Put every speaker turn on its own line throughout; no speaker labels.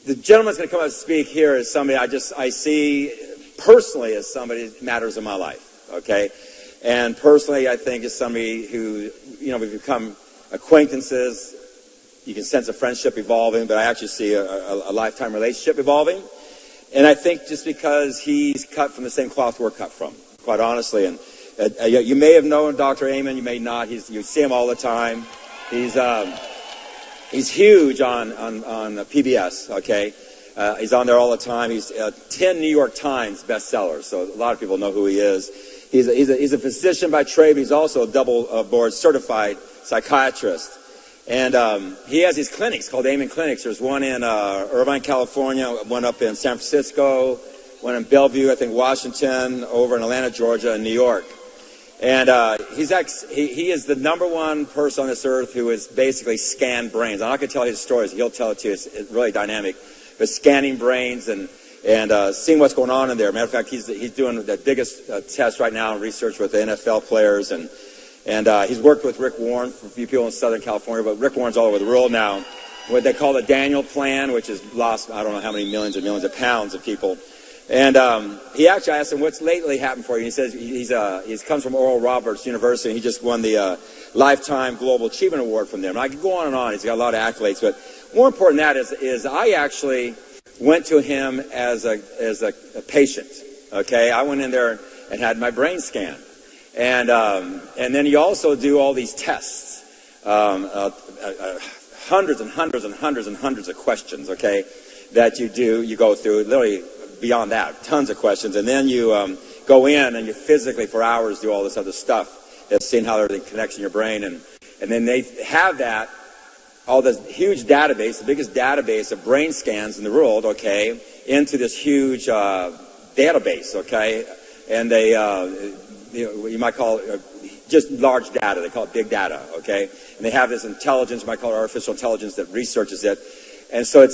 The gentleman's going to come up and speak here as somebody I see personally as somebody that matters in my life, okay? And personally, I think is somebody who, we've become acquaintances. You can sense a friendship evolving, but I actually see a lifetime relationship evolving. And I think just because he's cut from the same cloth we're cut from, quite honestly. And you may have known Dr. Amen, you may not. You see him all the time. He's huge on PBS, okay? He's on there all the time. He's 10 New York Times bestsellers, so a lot of people know who he is. He's a physician by trade, but he's also a double board certified psychiatrist. And he has these clinics called Amen Clinics. There's one in Irvine, California, one up in San Francisco, one in Bellevue, I think Washington, over in Atlanta, Georgia, and New York. And he is the number one person on this earth who has basically scanned brains. I'm not going to tell his stories. He'll tell it to you. It's really dynamic. But scanning brains and seeing what's going on in there. Matter of fact, he's doing the biggest test right now in research with the NFL players. And he's worked with Rick Warren for a few people in Southern California. But Rick Warren's all over the world now. What they call the Daniel Plan, which has lost, I don't know how many millions and millions of pounds of people. And he actually asked him, what's lately happened for you? And he says he comes from Oral Roberts University. And he just won the Lifetime Global Achievement Award from them. And I could go on and on. He's got a lot of accolades. But more important than that is I actually went to him as a patient. Okay, I went in there and had my brain scanned. And then you also do all these tests, hundreds and hundreds and hundreds and hundreds of questions, okay, that you go through, literally beyond that, tons of questions. And then you go in and you physically for hours do all this other stuff, seeing how everything connects in your brain. And then they have that, all this huge database, the biggest database of brain scans in the world, okay, into this huge database, okay. And they, you might call it just large data. They call it big data, okay. And they have this intelligence, you might call it artificial intelligence, that researches it. And so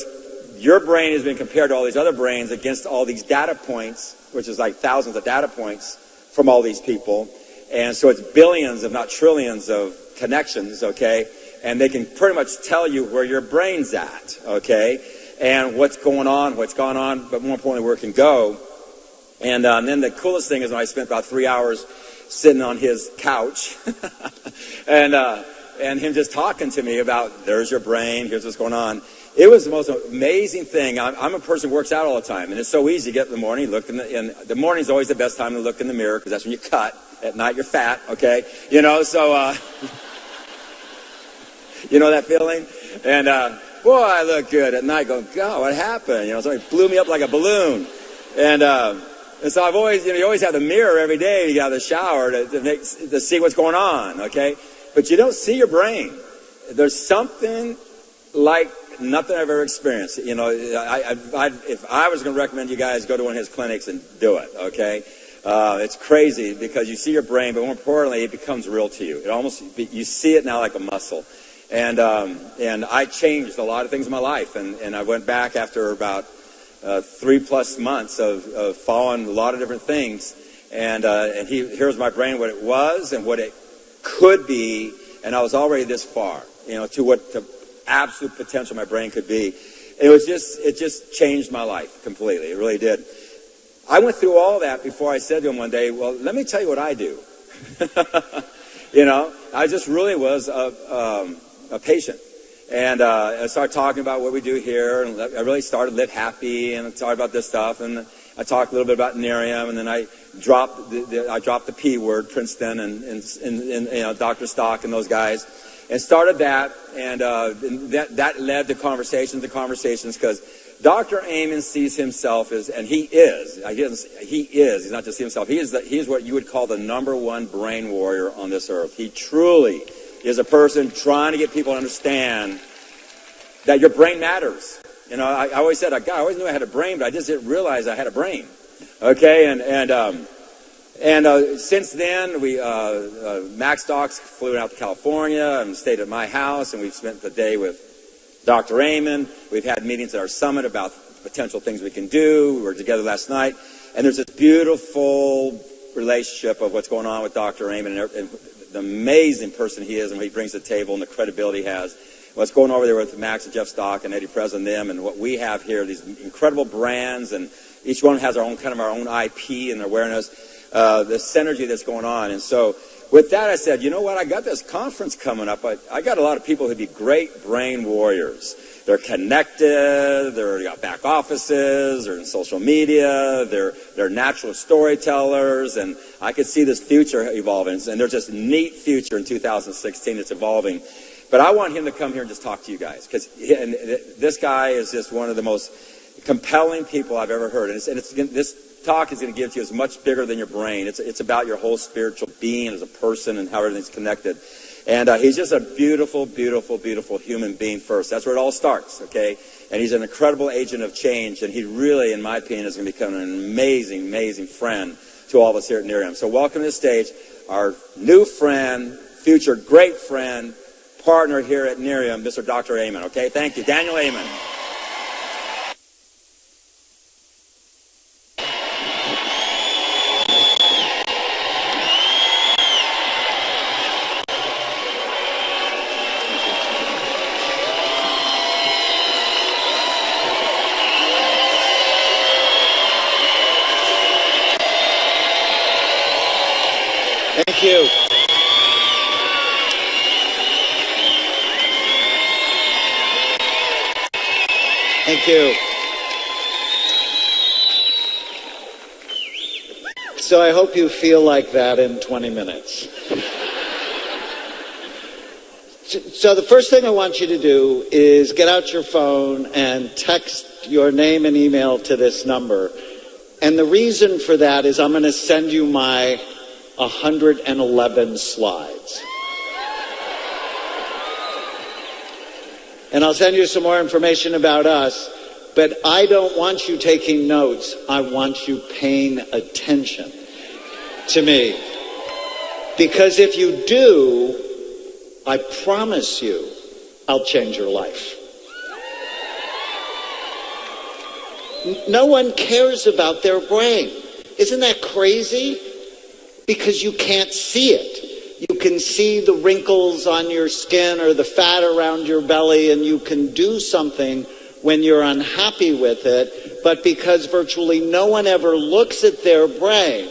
your brain has been compared to all these other brains against all these data points, which is like thousands of data points from all these people. And so it's billions, if not trillions, of connections, okay? And they can pretty much tell you where your brain's at, okay? And what's going on, what's gone on, but more importantly, where it can go. And then the coolest thing is when I spent about 3 hours sitting on his couch and him just talking to me about, there's your brain, here's what's going on. It was the most amazing thing. I'm a person who works out all the time, and it's so easy to get in the morning, look and the morning's always the best time to look in the mirror, because that's when you cut. At night you're fat, okay? You know that feeling? And boy, I look good at night going, God, what happened? Somebody blew me up like a balloon. And so I've always, you always have the mirror every day. You got the shower to see what's going on, okay? But you don't see your brain. There's something like nothing I've ever experienced. If I was going to recommend you guys go to one of his clinics and do it, okay? It's crazy because you see your brain, but more importantly, it becomes real to you. You see it now like a muscle. And I changed a lot of things in my life. And I went back after about 3+ months of following a lot of different things. And here's my brain, what it was and what it could be. And I was already this far, to what the absolute potential my brain could be. It just changed my life completely. It really did. I went through all that before I said to him one day, well, let me tell you what I do. I just really was a patient. And I started talking about what we do here, and I really started Live Happy, and I talked about this stuff, and I talked a little bit about Nerium, and then I dropped the P word, Princeton, and Dr. Stock and those guys, and started that, and that led to conversations, because Dr. Amen sees himself as, and he is, he's not just himself, he is what you would call the #1 brain warrior on this earth. He truly is a person trying to get people to understand that your brain matters. I always said, I always knew I had a brain, but I just didn't realize I had a brain. Okay, and since then, Max Docs flew out to California and stayed at my house, and we've spent the day with Dr. Amen. We've had meetings at our summit about potential things we can do. We were together last night, and there's this beautiful relationship of what's going on with Dr. Amen and the amazing person he is and what he brings to the table and the credibility he has. what's going over there with Max and Jeff Stock and Eddie Prez and them, and what we have here, these incredible brands, and each one has our own IP and awareness, the synergy that's going on. And so with that, I said, you know what, I got this conference coming up. I got a lot of people who'd be great brain warriors. They're connected, they're got back offices, they're in social media, they're natural storytellers, and I could see this future evolving. And there's just neat future in 2016 that's evolving. But I want him to come here and just talk to you guys, because this guy is just one of the most compelling people I've ever heard. And this talk is going to give to you is much bigger than your brain. It's about your whole spiritual being as a person and how everything's connected. And he's just a beautiful, beautiful, beautiful human being first. That's where it all starts, okay? And he's an incredible agent of change, and he really, in my opinion, is going to become an amazing, amazing friend to all of us here at Nerium. So welcome to the stage, our new friend, future great friend, partner here at Nerium, Mr. Dr. Amen, okay? Thank you. Daniel Amen. Thank you. Thank you. So I hope you feel like that in 20 minutes. So the first thing I want you to do is get out your phone and text your name and email to this number. And the reason for that is I'm going to send you my 111 slides. And I'll send you some more information about us, but I don't want you taking notes. I want you paying attention to me. Because if you do, I promise you, I'll change your life. No one cares about their brain. Isn't that crazy? Because you can't see it. You can see the wrinkles on your skin or the fat around your belly, and you can do something when you're unhappy with it. But because virtually no one ever looks at their brain,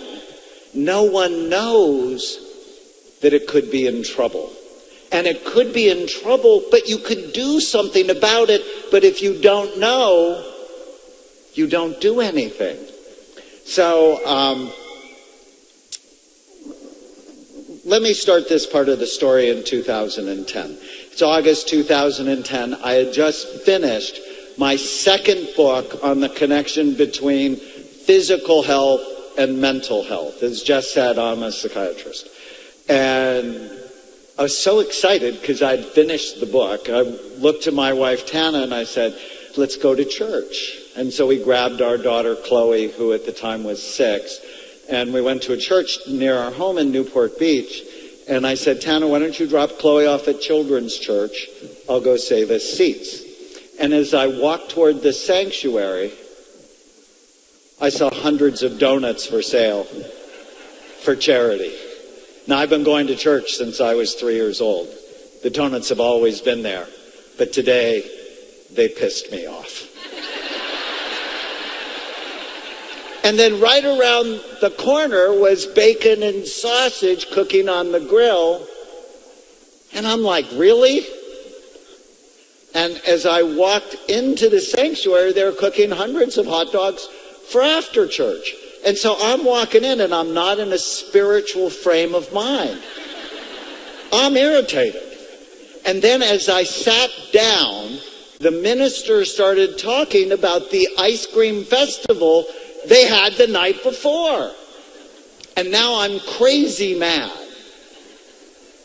no one knows that it could be in trouble. And it could be in trouble, but you could do something about it. But if you don't know, you don't do anything. So, let me start this part of the story in 2010. It's August 2010. I had just finished my second book on the connection between physical health and mental health. As Jess said, I'm a psychiatrist. And I was so excited because I'd finished the book. I looked to my wife, Tana, and I said, let's go to church. And so we grabbed our daughter, Chloe, who at the time was 6, and we went to a church near our home in Newport Beach. And I said, Tana, why don't you drop Chloe off at Children's Church? I'll go save us seats. And as I walked toward the sanctuary, I saw hundreds of donuts for sale for charity. Now, I've been going to church since I was 3 years old. The donuts have always been there. But today, they pissed me off. And then right around the corner was bacon and sausage cooking on the grill. And I'm like, really? And as I walked into the sanctuary, they were cooking hundreds of hot dogs for after church. And so I'm walking in and I'm not in a spiritual frame of mind. I'm irritated. And then as I sat down, the minister started talking about the ice cream festival they had the night before. And now I'm crazy mad.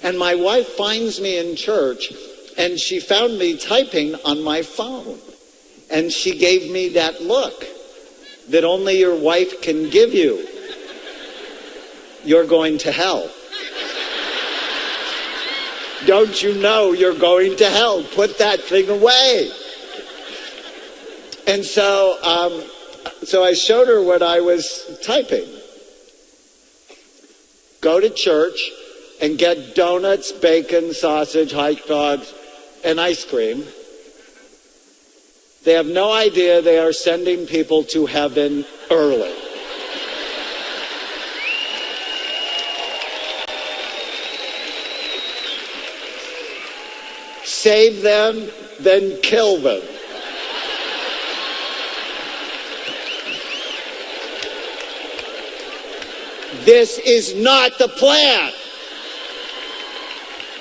And my wife finds me in church, and she found me typing on my phone. And she gave me that look that only your wife can give you. You're going to hell. Don't you know you're going to hell? Put that thing away. And so I showed her what I was typing. Go to church and get donuts, bacon, sausage, hot dogs
and ice cream. They have no idea they are sending people to heaven early. Save them, then kill them. This is not the plan.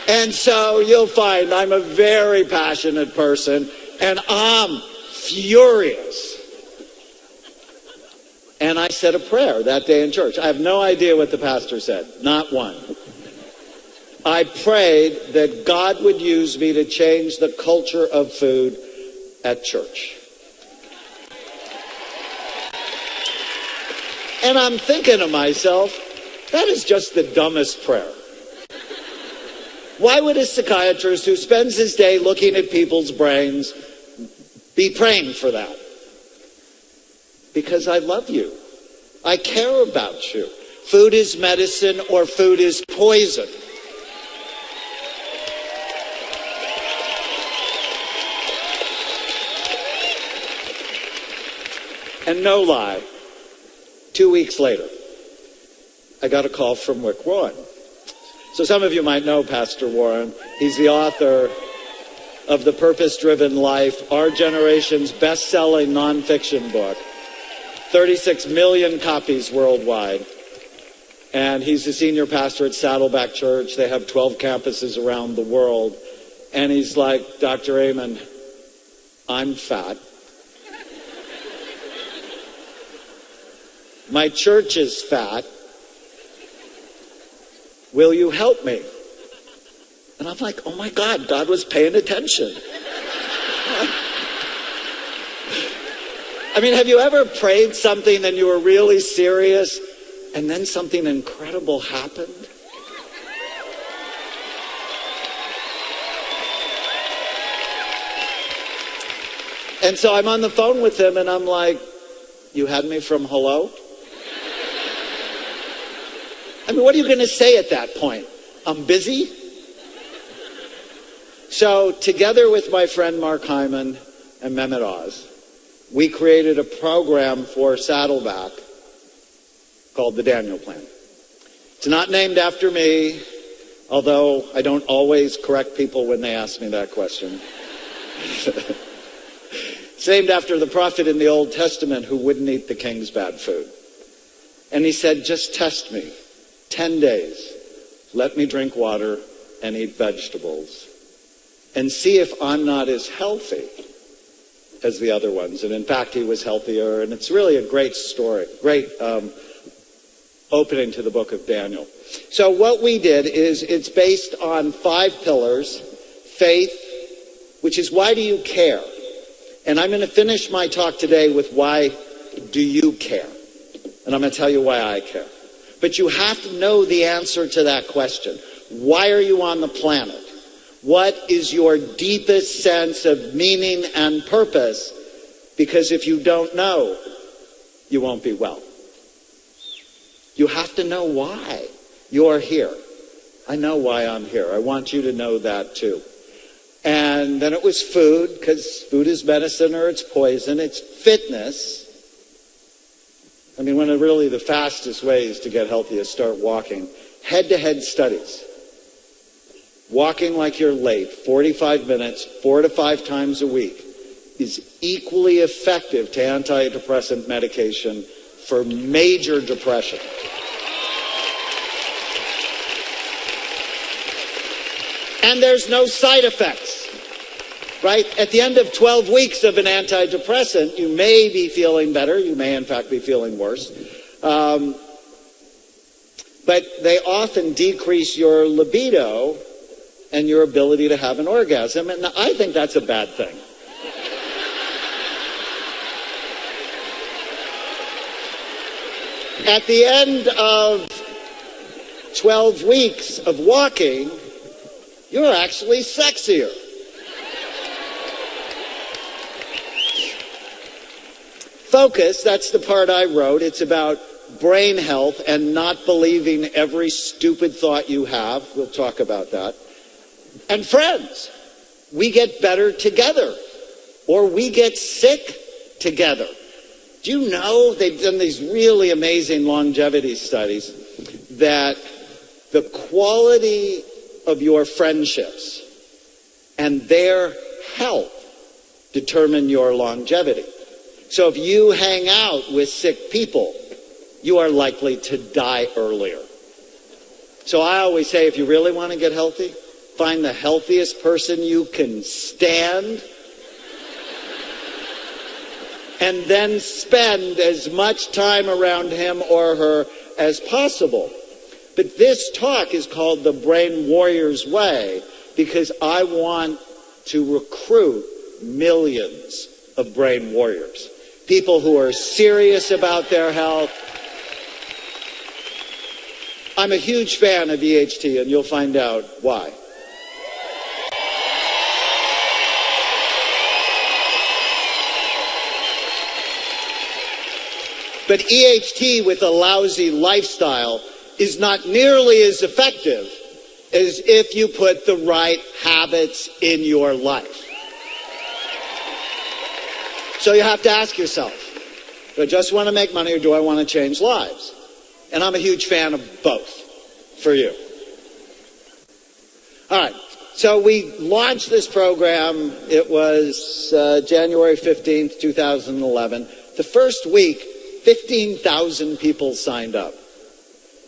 And so you'll find I'm a very passionate person, and I'm furious. And I said a prayer that day in church. I have no idea what the pastor said, not one. I prayed that God would use me to change the culture of food at church. And I'm thinking to myself, that is just the dumbest prayer. Why would a psychiatrist who spends his day looking at people's brains be praying for that? Because I love you. I care about you. Food is medicine or food is poison. And no lie, 2 weeks later, I got a call from Rick Warren. So some of you might know Pastor Warren. He's the author of The Purpose-Driven Life, our generation's best-selling nonfiction book. 36 million copies worldwide. And he's the senior pastor at Saddleback Church. They have 12 campuses around the world. And he's like, Dr. Amen, I'm fat. My church is fat. Will you help me? And I'm like, oh my God, God was paying attention. I mean, have you ever prayed something and you were really serious and then something incredible happened? And so I'm on the phone with him and I'm like, you had me from hello? I mean, what are you going to say at that point? I'm busy? So together with my friend Mark Hyman and Mehmet Oz, we created a program for Saddleback called the Daniel Plan. It's not named after me, although I don't always correct people when they ask me that question. It's named after the prophet in the Old Testament who wouldn't eat the king's bad food. And he said, just test me. 10 days. Let me drink water and eat vegetables. And see if I'm not as healthy as the other ones. And in fact, he was healthier. And it's really a great story. Great opening to the book of Daniel. So what we did is it's based on 5 pillars. Faith, which is why do you care? And I'm going to finish my talk today with why do you care? And I'm going to tell you why I care. But you have to know the answer to that question. Why are you on the planet? What is your deepest sense of meaning and purpose? Because if you don't know, you won't be well. You have to know why you're here. I know why I'm here. I want you to know that too. And then it was food, because food is medicine or it's poison. It's fitness. I mean, one of really the fastest ways to get healthy is start walking. Head-to-head studies. Walking like you're late, 45 minutes, 4 to 5 times a week, is equally effective to antidepressant medication for major depression. And there's no side effects. Right? At the end of 12 weeks of an antidepressant, you may be feeling better. You may, in fact, be feeling worse. But they often decrease your libido and your ability to have an orgasm. And I think that's a bad thing. At the end of 12 weeks of walking, you're actually sexier. Focus, that's the part I wrote. It's about brain health and not believing every stupid thought you have. We'll talk about that. And friends. we get better together, or we get sick together. Do you know they've done these really amazing longevity studies that the quality of your friendships and their health determine your longevity. So if you hang out with sick people, you are likely to die earlier. So I always say, if you really want to get healthy, find the healthiest person you can stand and then spend as much time around him or her as possible. But this talk is called the Brain Warrior's Way because I want to recruit millions of brain warriors. People who are serious about their health. I'm a huge fan of EHT, and you'll find out why. But EHT with a lousy lifestyle is not nearly as effective as if you put the right habits in your life. So you have to ask yourself, do I just want to make money or do I want to change lives? And I'm a huge fan of both for you. All right, so we launched this program. It was January 15th, 2011. The first week, 15,000 people signed up.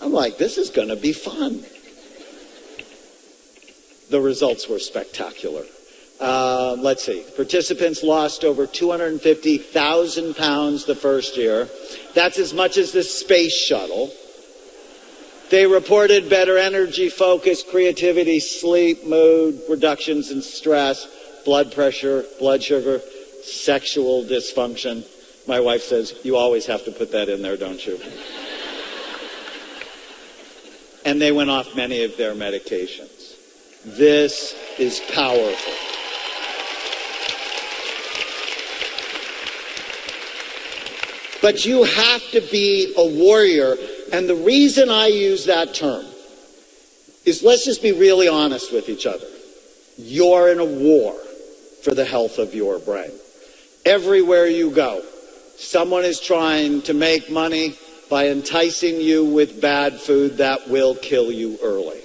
I'm like, this is going to be fun. The results were spectacular. Let's see. Participants lost over 250,000 pounds the first year. That's as much as the space shuttle. They reported better energy, focus, creativity, sleep, mood, reductions in stress, blood pressure, blood sugar, sexual dysfunction. My wife says, you always have to put that in there, don't you? And they went off many of their medications. This is powerful. But you have to be a warrior. And the reason I use that term is, let's just be really honest with each other. You're in a war for the health of your brain. Everywhere you go, someone is trying to make money by enticing you with bad food that will kill you early.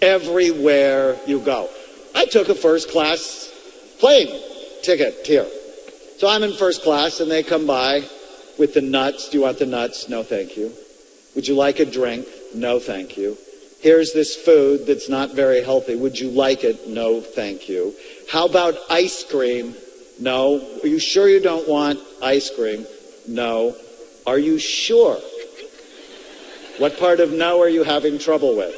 Everywhere you go. I took a first class plane ticket here. So I'm in first class and they come by with the nuts. Do you want the nuts? No, thank you. Would you like a drink? No, thank you. Here's this food that's not very healthy. Would you like it? No, thank you. How about ice cream? No. Are you sure you don't want ice cream? No. Are you sure? What part of no are you having trouble with?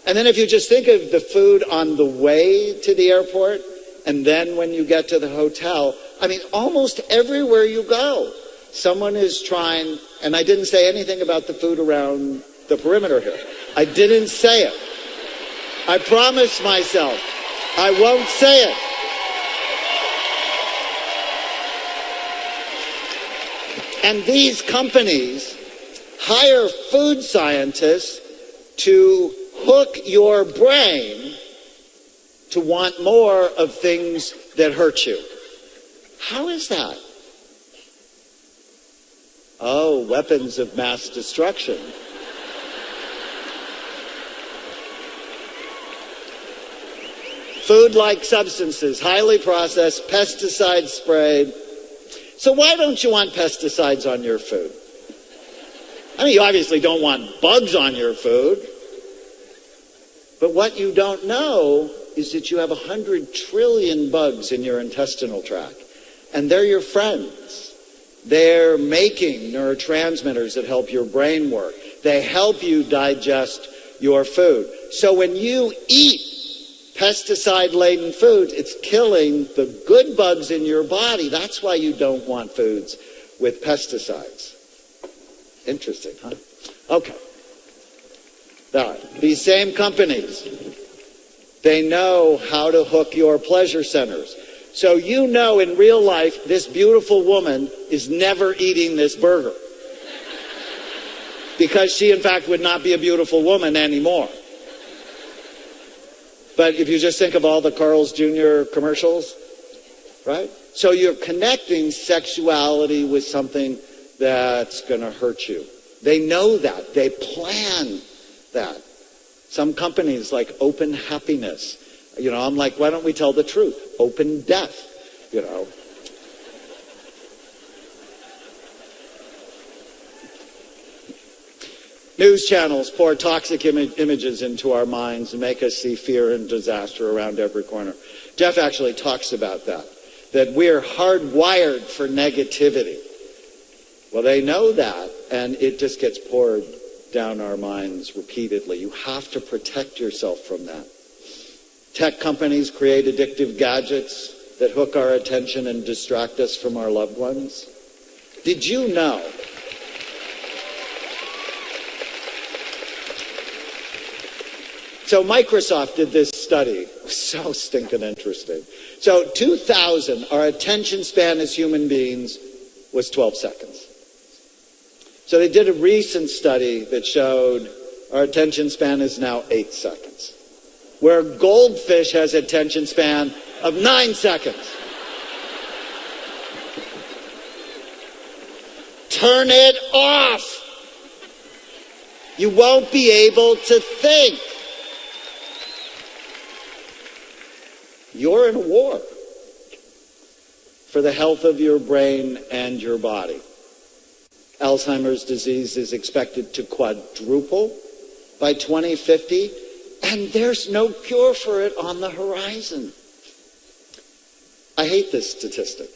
And then if you just think of the food on the way to the airport, and then when you get to the hotel, I mean, almost everywhere you go, someone is trying, and I didn't say anything about the food around the perimeter here. I didn't say it. I promised myself I won't say it. And these companies hire food scientists to hook your brain to want more of things that hurt you. How is that? Oh, weapons of mass destruction. Food-like substances, highly processed, pesticide sprayed. So why don't you want pesticides on your food? I mean, you obviously don't want bugs on your food. But what you don't know is that you have 100 trillion bugs in your intestinal tract. And they're your friends. They're making neurotransmitters that help your brain work. They help you digest your food. So when you eat pesticide-laden foods, it's killing the good bugs in your body. That's why you don't want foods with pesticides. Interesting, huh? Okay. All right. These same companies, they know how to hook your pleasure centers. So you know in real life, this beautiful woman is never eating this burger. Because she, in fact, would not be a beautiful woman anymore. But if you just think of all the Carl's Jr. commercials, right? So you're connecting sexuality with something that's going to hurt you. They know that. They plan that. Some companies like Open Happiness. You know, I'm like, why don't we tell the truth? Open death, you know. News channels pour toxic images into our minds and make us see fear and disaster around every corner. Jeff actually talks about that we're hardwired for negativity. Well, they know that, and it just gets poured down our minds repeatedly. You have to protect yourself from that. Tech companies create addictive gadgets that hook our attention and distract us from our loved ones. Did you know? So Microsoft did this study. It was so stinking interesting. So 2000, our attention span as human beings was 12 seconds. So they did a recent study that showed our attention span is now 8 seconds. Where goldfish has attention span of 9 seconds. Turn it off. You won't be able to think. You're in a war for the health of your brain and your body. Alzheimer's disease is expected to quadruple by 2050, and there's no cure for it on the horizon. I hate this statistic.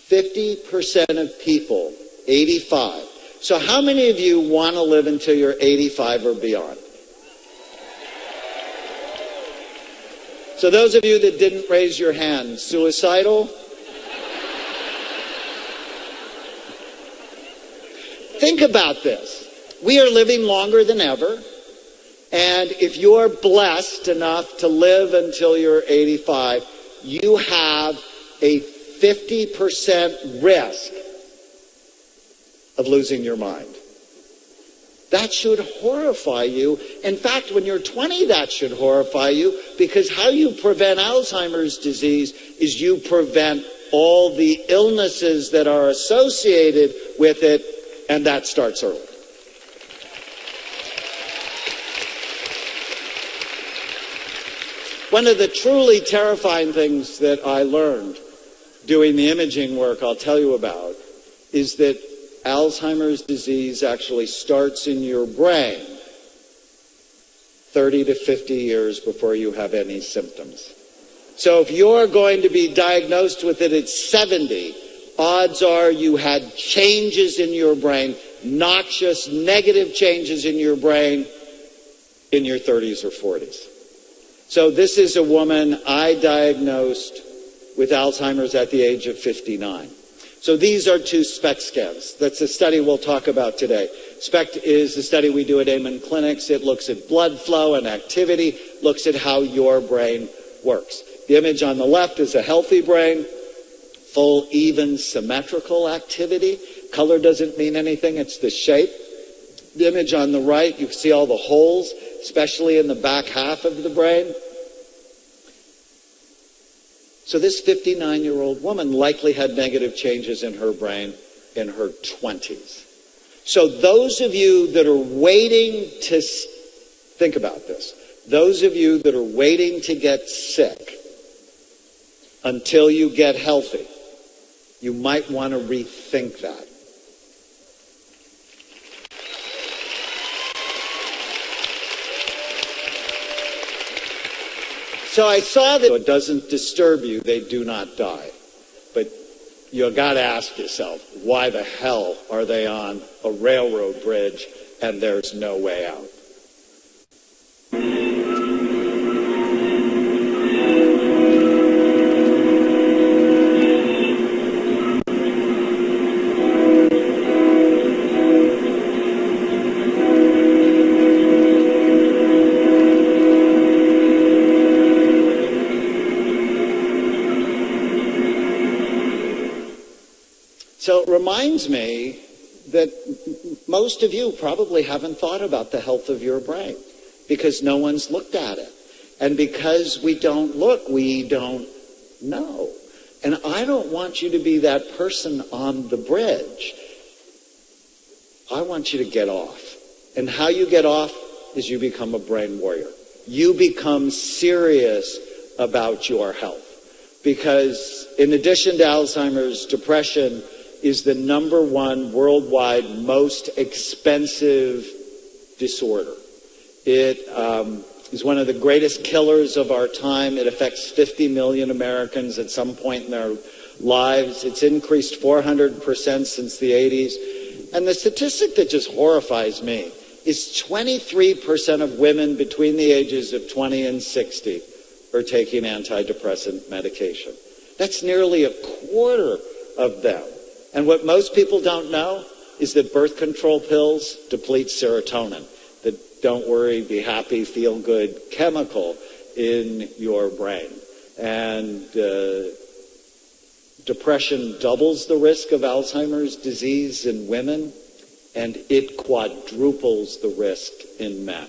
50% of people, 85. So how many of you want to live until you're 85 or beyond? So those of you that didn't raise your hand, suicidal? Think about this. We are living longer than ever. And if you're blessed enough to live until you're 85, you have a 50% risk of losing your mind. That should horrify you. In fact, when you're 20, that should horrify you, because how you prevent Alzheimer's disease is you prevent all the illnesses that are associated with it, and that starts early. One of the truly terrifying things that I learned doing the imaging work I'll tell you about is that Alzheimer's disease actually starts in your brain 30 to 50 years before you have any symptoms. So if you're going to be diagnosed with it at 70, odds are you had changes in your brain, noxious, negative changes in your brain in your 30s or 40s. So this is a woman I diagnosed with Alzheimer's at the age of 59. So these are 2 SPECT scans. That's a study we'll talk about today. SPECT is a study we do at Amen Clinics. It looks at blood flow and activity, looks at how your brain works. The image on the left is a healthy brain, full, even, symmetrical activity. Color doesn't mean anything, it's the shape. The image on the right, you can see all the holes, especially in the back half of the brain. So this 59-year-old woman likely had negative changes in her brain in her 20s. So those of you that are waiting to, think about this, those of you that are waiting to get sick until you get healthy, you might want to rethink that. So I saw that it doesn't disturb you, they do not die. But you got to ask yourself, why the hell are they on a railroad bridge and there's no way out? So it reminds me that most of you probably haven't thought about the health of your brain because no one's looked at it. And because we don't look, we don't know. And I don't want you to be that person on the bridge. I want you to get off. And how you get off is you become a brain warrior. You become serious about your health. Because in addition to Alzheimer's, depression is the #1 worldwide most expensive disorder. It is one of the greatest killers of our time. It affects 50 million Americans at some point in their lives. It's increased 400% since the 80s. And the statistic that just horrifies me is 23% of women between the ages of 20 and 60 are taking antidepressant medication. That's nearly a quarter of them. And what most people don't know is that birth control pills deplete serotonin, the don't worry, be happy, feel good chemical in your brain. And depression doubles the risk of Alzheimer's disease in women, and it quadruples the risk in men.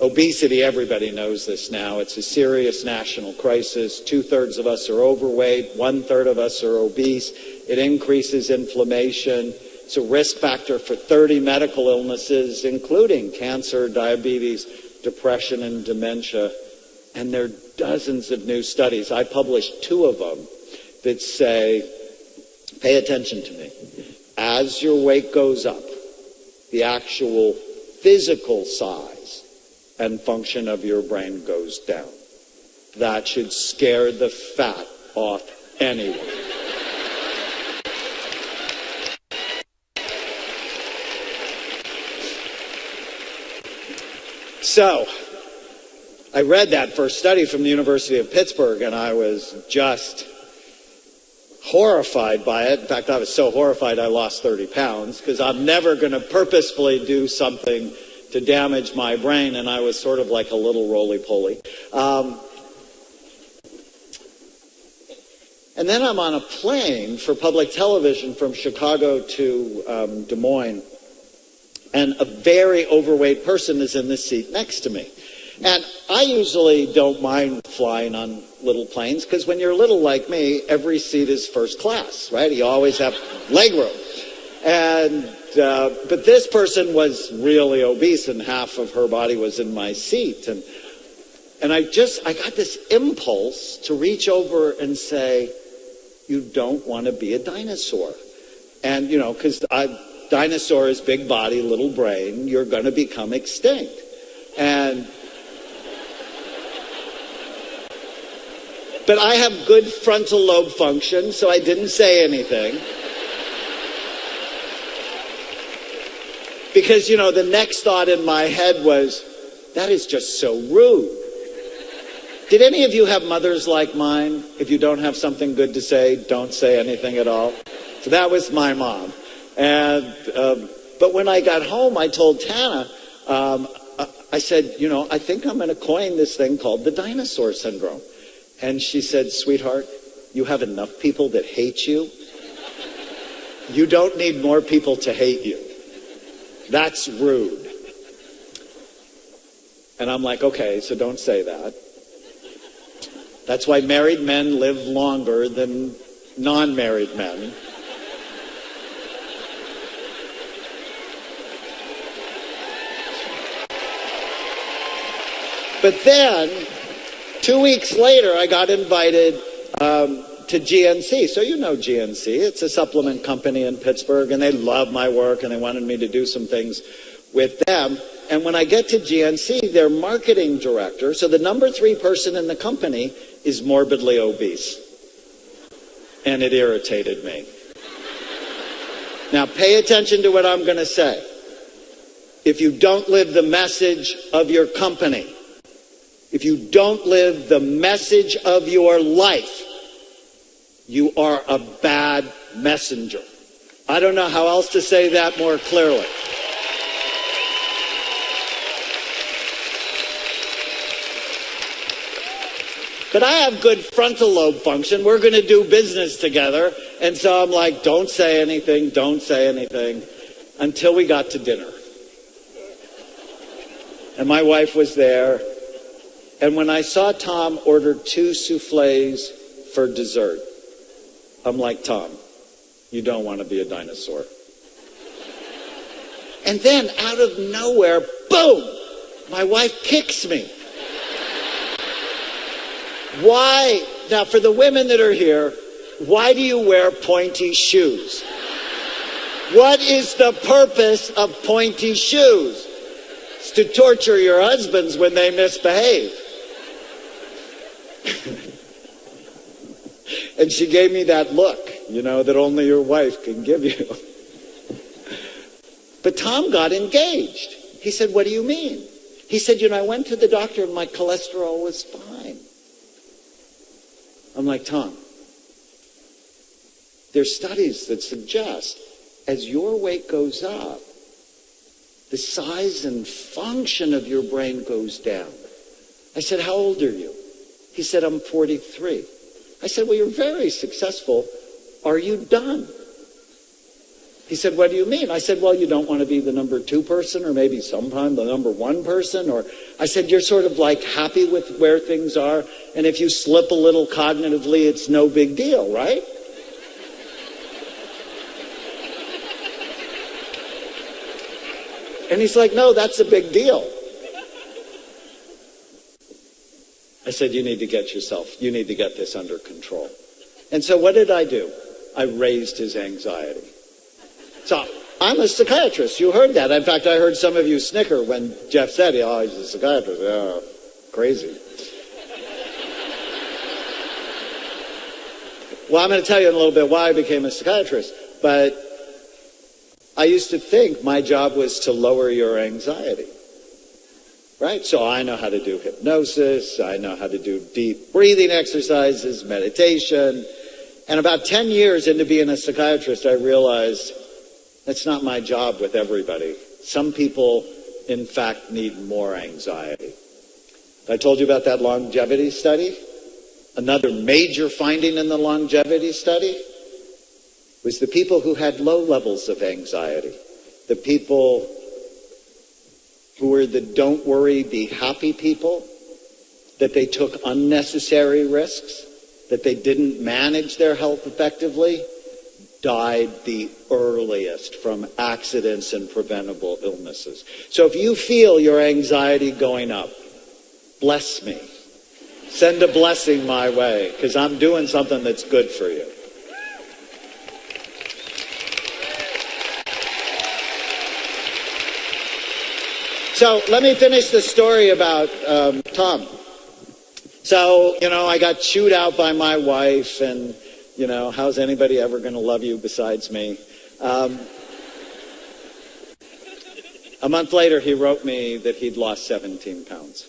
Obesity, everybody knows this now. It's a serious national crisis. 2/3 of us are overweight. 1/3 of us are obese. It increases inflammation. It's a risk factor for 30 medical illnesses, including cancer, diabetes, depression, and dementia. And there are dozens of new studies. I published 2 of them that say, pay attention to me. As your weight goes up, the actual physical size and function of your brain goes down. That should scare the fat off anyone. So, I read that first study from the University of Pittsburgh, and I was just horrified by it. In fact, I was so horrified I lost 30 pounds, because I'm never going to purposefully do something to damage my brain, and I was sort of like a little roly-poly. And then I'm on a plane for public television from Chicago to Des Moines, and a very overweight person is in the seat next to me. And I usually don't mind flying on little planes, because when you're little like me, every seat is first class, right? You always have leg room. And but this person was really obese, and half of her body was in my seat. And I got this impulse to reach over and say, you don't want to be a dinosaur. And, you know, because dinosaur is big body, little brain, you're going to become extinct. But I have good frontal lobe function, so I didn't say anything. Because, you know, the next thought in my head was, that is just so rude. Did any of you have mothers like mine? If you don't have something good to say, don't say anything at all. So that was my mom. And but when I got home, I told Tana, I said, you know, I think I'm going to coin this thing called the dinosaur syndrome. And she said, sweetheart, you have enough people that hate you. You don't need more people to hate you. That's rude. And I'm like, okay, so don't say that. That's why married men live longer than non-married men. But then, 2 weeks later, I got invited to GNC. So you know GNC. It's a supplement company in Pittsburgh, and they love my work, and they wanted me to do some things with them. And when I get to GNC, their marketing director, so the number 3 person in the company, is morbidly obese. And it irritated me. Now, pay attention to what I'm going to say. If you don't live the message of your company, if you don't live the message of your life, you are a bad messenger. I don't know how else to say that more clearly. But I have good frontal lobe function. We're going to do business together. And so I'm like, don't say anything, don't say anything, until we got to dinner. And my wife was there, And when I saw Tom order 2 soufflés for dessert, I'm like, Tom, you don't want to be a dinosaur. And then out of nowhere, boom, my wife kicks me. Why? Now, for the women that are here, why do you wear pointy shoes? What is the purpose of pointy shoes? It's to torture your husbands when they misbehave. And she gave me that look, that only your wife can give you. But Tom got engaged. He said, what do you mean? He said, I went to the doctor and my cholesterol was fine. I'm like, Tom, there's studies that suggest as your weight goes up, the size and function of your brain goes down. I said, how old are you? He said, I'm 43. I said, well, you're very successful. Are you done? He said, what do you mean? I said, well, you don't want to be the number 2 person or maybe sometime the number 1 person. Or I said, you're sort of like happy with where things are. And if you slip a little cognitively, it's no big deal, right? And he's like, no, that's a big deal. I said, you need to get this under control. And so what did I do? I raised his anxiety. So I'm a psychiatrist. You heard that. In fact, I heard some of you snicker when Jeff said, oh, he's a psychiatrist. Yeah, crazy. Well, I'm going to tell you in a little bit why I became a psychiatrist. But I used to think my job was to lower your anxiety. Right? So I know how to do hypnosis. I know how to do deep breathing exercises, meditation. And about 10 years into being a psychiatrist, I realized that's not my job with everybody. Some people, in fact, need more anxiety. I told you about that longevity study. Another major finding in the longevity study was the people who had low levels of anxiety. The people who were the don't worry, be happy people, that they took unnecessary risks, that they didn't manage their health effectively, died the earliest from accidents and preventable illnesses. So if you feel your anxiety going up, bless me. Send a blessing my way, because I'm doing something that's good for you. So let me finish the story about Tom. So, I got chewed out by my wife, and, how's anybody ever going to love you besides me? A month later, he wrote me that he'd lost 17 pounds.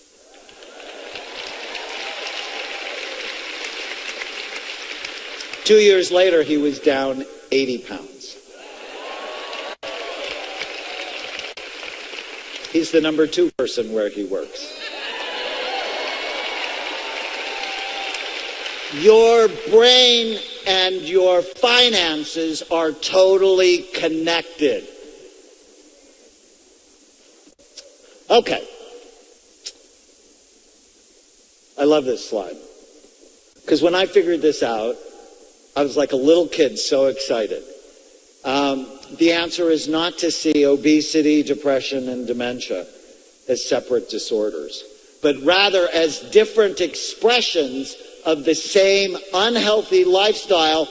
Two years later, he was down 80 pounds. He's the number 2 person where he works. Your brain and your finances are totally connected. Okay. I love this slide. Because when I figured this out, I was like a little kid, so excited. The answer is not to see obesity, depression, and dementia as separate disorders, but rather as different expressions of the same unhealthy lifestyle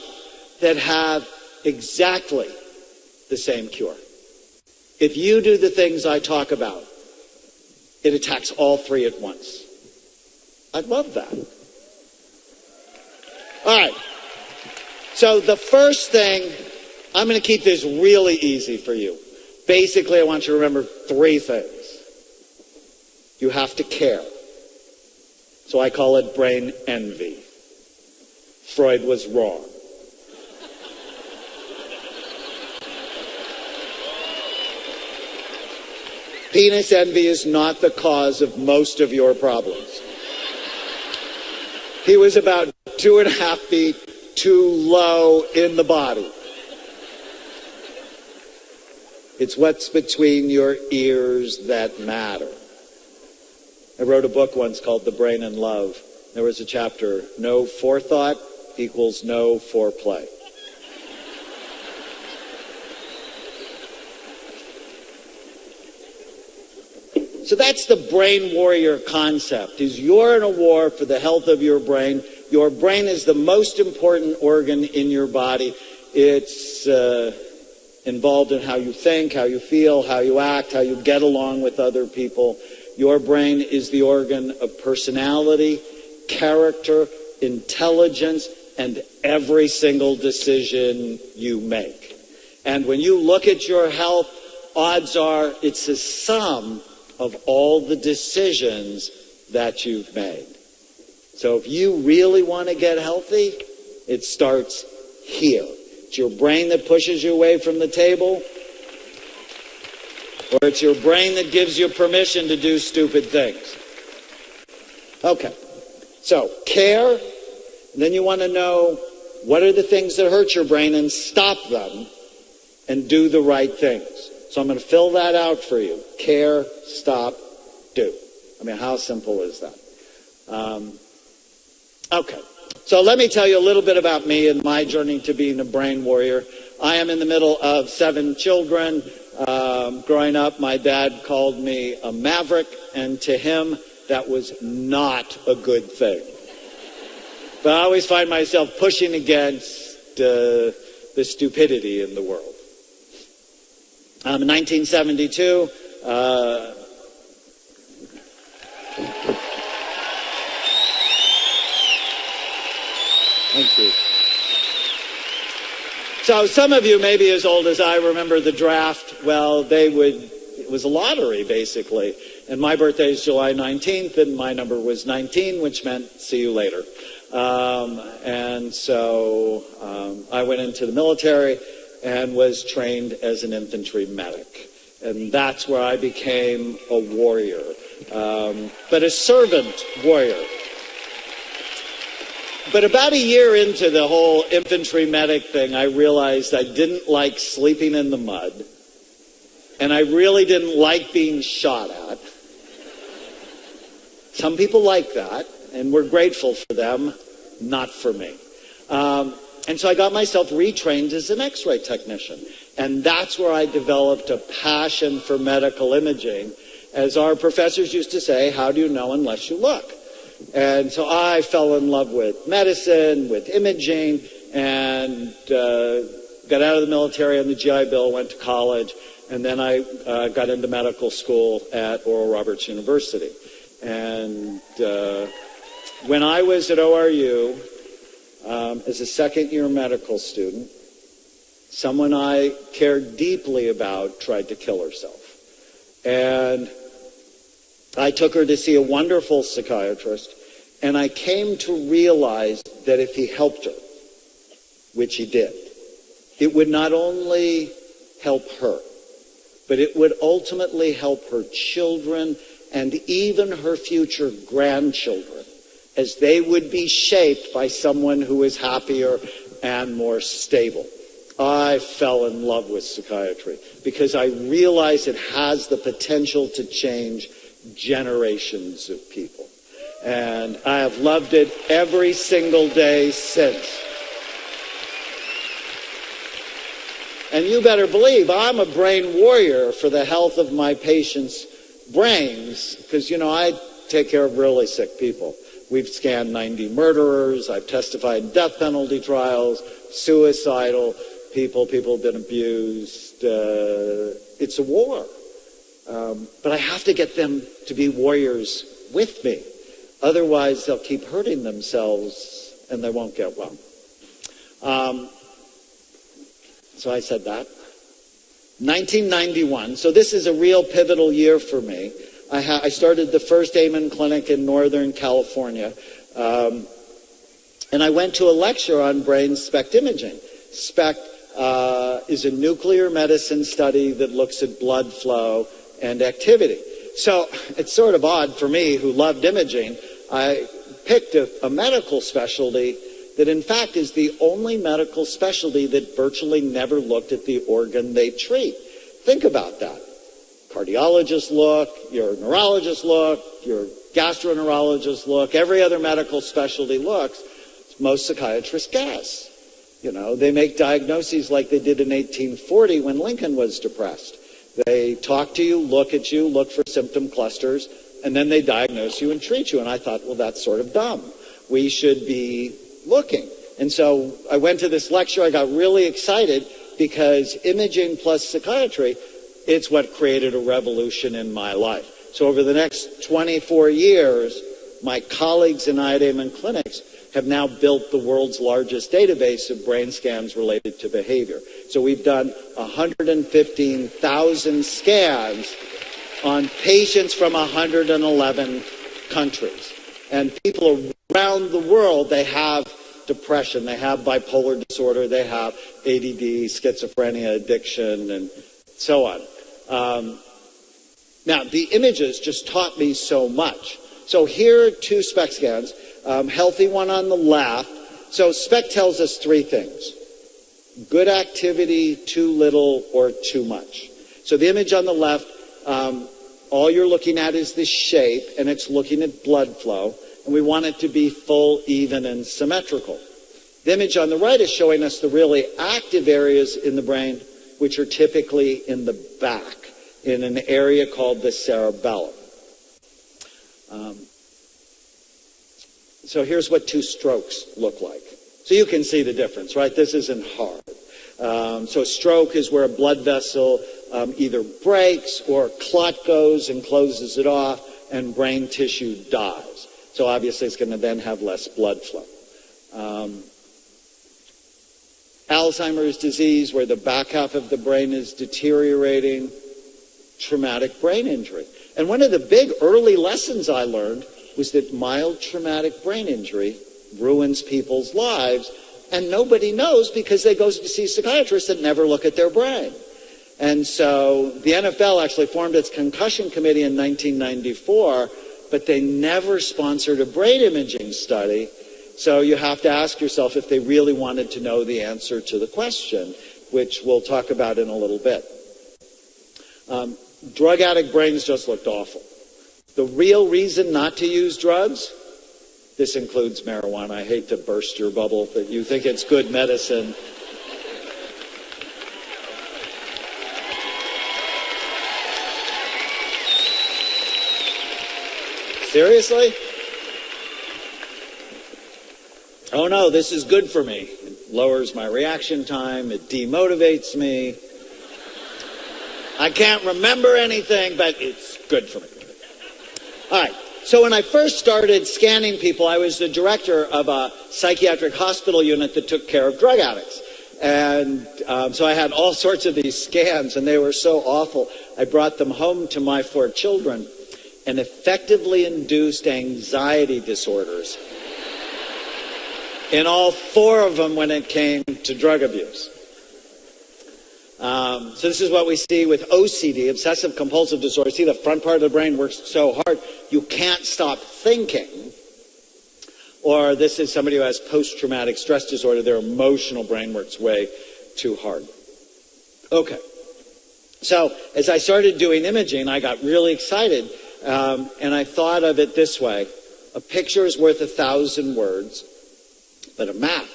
that have exactly the same cure. If you do the things I talk about, it attacks all 3 at once. I'd love that. All right. So the first thing, I'm going to keep this really easy for you. Basically, I want you to remember 3 things. You have to care. So I call it brain envy. Freud was wrong. Penis envy is not the cause of most of your problems. He was about 2.5 feet too low in the body. It's what's between your ears that matter. I wrote a book once called The Brain in Love. There was a chapter, no forethought equals no foreplay. So that's the brain warrior concept, is you're in a war for the health of your brain. Your brain is the most important organ in your body. It's involved in how you think, how you feel, how you act, how you get along with other people. Your brain is the organ of personality, character, intelligence, and every single decision you make. And when you look at your health, odds are it's a sum of all the decisions that you've made. So if you really want to get healthy, it starts here. It's your brain that pushes you away from the table, or it's your brain that gives you permission to do stupid things. Okay, so care, and then you want to know what are the things that hurt your brain and stop them and do the right things. So I'm going to fill that out for you. Care, stop, do. I mean, how simple is that? Okay. So let me tell you a little bit about me and my journey to being a brain warrior. I am in the middle of 7 children. Growing up, my dad called me a maverick, and to him, that was not a good thing. But I always find myself pushing against the stupidity in the world. In 1972, thank you. So some of you may be as old as I remember the draft. Well, it was a lottery, basically. And my birthday is July 19th, and my number was 19, which meant see you later. And so I went into the military and was trained as an infantry medic. And that's where I became a warrior, but a servant warrior. But about a year into the whole infantry medic thing, I realized I didn't like sleeping in the mud, and I really didn't like being shot at. Some people like that, and we're grateful for them, not for me. And so I got myself retrained as an X-ray technician. And that's where I developed a passion for medical imaging. As our professors used to say, how do you know unless you look? And so I fell in love with medicine, with imaging, and got out of the military on the GI Bill, went to college, and then I got into medical school at Oral Roberts University. And when I was at ORU, as a second-year medical student, someone I cared deeply about tried to kill herself. And I took her to see a wonderful psychiatrist, and I came to realize that if he helped her, which he did, it would not only help her, but it would ultimately help her children and even her future grandchildren, as they would be shaped by someone who is happier and more stable. I fell in love with psychiatry because I realized it has the potential to change generations of people. And I have loved it every single day since. And you better believe I'm a brain warrior for the health of my patients' brains, because, I take care of really sick people. We've scanned 90 murderers. I've testified in death penalty trials, suicidal people have been abused. It's a war. But I have to get them to be warriors with me. Otherwise, they'll keep hurting themselves and they won't get well. So I said that. 1991. So this is a real pivotal year for me. I started the first Amen clinic in Northern California. And I went to a lecture on brain SPECT imaging. SPECT is a nuclear medicine study that looks at blood flow and activity. So it's sort of odd for me, who loved imaging. I picked a medical specialty that in fact is the only medical specialty that virtually never looked at the organ they treat. Think about that. Cardiologists look, your neurologists look, your gastroenterologists look, every other medical specialty looks. Most psychiatrists guess. You know, they make diagnoses like they did in 1840 when Lincoln was depressed. They talk to you, look at you, look for symptom clusters, and then they diagnose you and treat you. And I thought, well, that's sort of dumb. We should be looking. And so I went to this lecture. I got really excited because imaging plus psychiatry, it's what created a revolution in my life. So over the next 24 years, my colleagues in IDAM and clinics have now built the world's largest database of brain scans related to behavior. So we've done 115,000 scans on patients from 111 countries. And people around the world, they have depression, they have bipolar disorder, they have ADD, schizophrenia, addiction, and so on. Now, the images just taught me so much. So here are two SPECT scans, healthy one on the left. So SPECT tells us three things: good activity, too little, or too much. So the image on the left, all you're looking at is the shape, and it's looking at blood flow, and we want it to be full, even, and symmetrical. The image on the right is showing us the really active areas in the brain, which are typically in the back, in an area called the cerebellum. So here's what two strokes look like. So you can see the difference, right? This isn't hard. So a stroke is where a blood vessel either breaks or clot goes and closes it off, and brain tissue dies. So obviously it's going to then have less blood flow. Alzheimer's disease, where the back half of the brain is deteriorating, traumatic brain injury. And one of the big early lessons I learned was that mild traumatic brain injury ruins people's lives, and nobody knows because they go to see psychiatrists that never look at their brain. And so the NFL actually formed its concussion committee in 1994, but they never sponsored a brain imaging study. So you have to ask yourself if they really wanted to know the answer to the question, which we'll talk about in a little bit. Drug addict brains just looked awful. The real reason not to use drugs, this includes marijuana. I hate to burst your bubble, but you think it's good medicine. Seriously? Oh no, this is good for me. It lowers my reaction time. It demotivates me. I can't remember anything, but it's good for me. All right. So when I first started scanning people, I was the director of a psychiatric hospital unit that took care of drug addicts. And so I had all sorts of these scans, and they were so awful. I brought them home to my 4 children and effectively induced anxiety disorders in all 4 of them when it came to drug abuse. So this is what we see with OCD, obsessive compulsive disorder. See, the front part of the brain works so hard, you can't stop thinking. Or this is somebody who has post-traumatic stress disorder. Their emotional brain works way too hard. Okay. So as I started doing imaging, I got really excited. And I thought of it this way. A picture is worth 1,000 words, but a map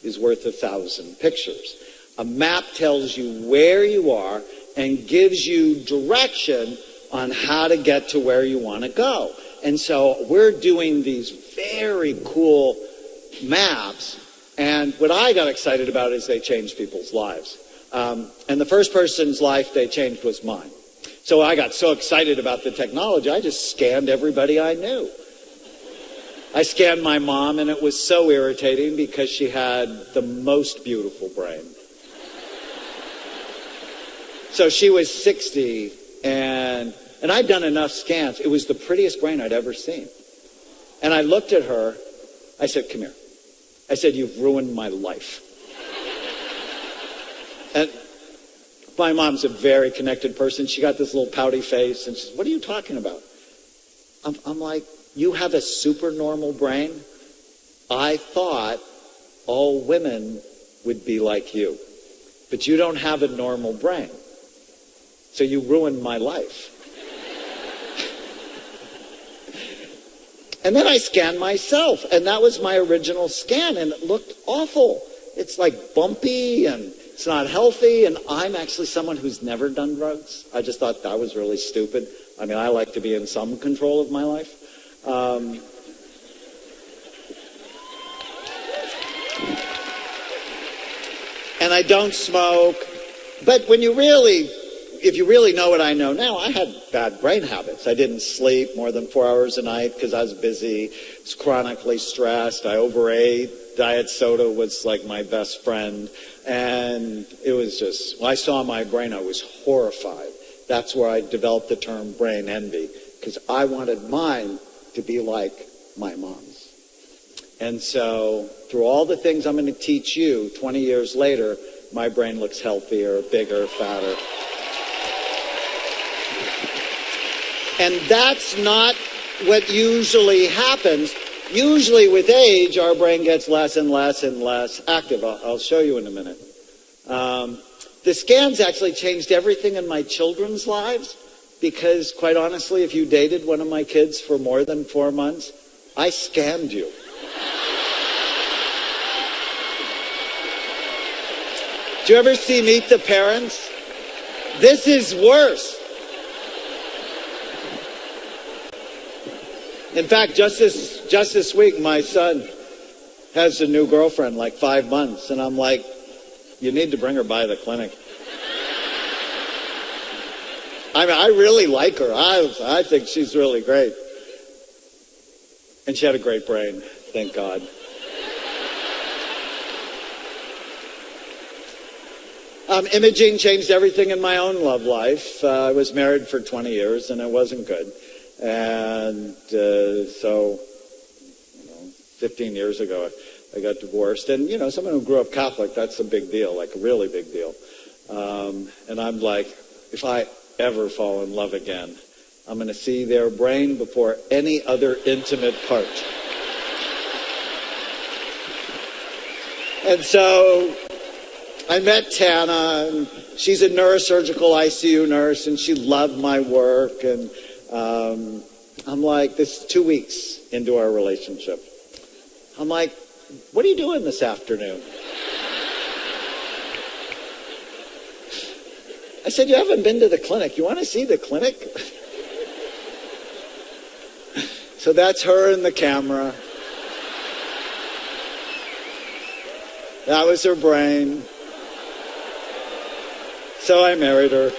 is worth 1,000 pictures. A map tells you where you are and gives you direction on how to get to where you want to go. And so we're doing these very cool maps. And what I got excited about is they changed people's lives. And the first person's life they changed was mine. So I got so excited about the technology, I just scanned everybody I knew. I scanned my mom, and it was so irritating because she had the most beautiful brain. So she was 60, and I'd done enough scans. It was the prettiest brain I'd ever seen. And I looked at her. I said, "Come here." I said, "You've ruined my life." And my mom's a very connected person. She got this little pouty face, and she says, "What are you talking about?" I'm like, "You have a super normal brain? I thought all women would be like you. But you don't have a normal brain. So you ruined my life." And then I scanned myself, and that was my original scan, and it looked awful. It's like bumpy, and it's not healthy, and I'm actually someone who's never done drugs. I just thought that was really stupid. I mean, I like to be in some control of my life. And I don't smoke. But if you really know what I know now, I had bad brain habits. I didn't sleep more than 4 hours a night because I was busy, was chronically stressed. I overate. Diet soda was like my best friend. And it was just, when I saw my brain, I was horrified. That's where I developed the term brain envy, because I wanted mine to be like my mom's. And so through all the things I'm going to teach you 20 years later, my brain looks healthier, bigger, fatter. And that's not what usually happens. Usually with age, our brain gets less and less and less active. I'll show you in a minute. The scans actually changed everything in my children's lives because, quite honestly, if you dated one of my kids for more than 4 months, I scanned you. Do you ever see Meet the Parents? This is worse. In fact, just this week, my son has a new girlfriend, like 5 months, and I'm like, you need to bring her by the clinic. I mean, I really like her. I think she's really great. And she had a great brain, thank God. Imaging changed everything in my own love life. I was married for 20 years, and it wasn't good. And so, 15 years ago, I got divorced. And, someone who grew up Catholic, that's a big deal, like a really big deal. And I'm like, if I ever fall in love again, I'm going to see their brain before any other intimate part. And so I met Tana, and she's a neurosurgical ICU nurse, and she loved my work. And I'm like, this is 2 weeks into our relationship. I'm like, what are you doing this afternoon? I said, you haven't been to the clinic. You want to see the clinic? So that's her in the camera. That was her brain. So I married her.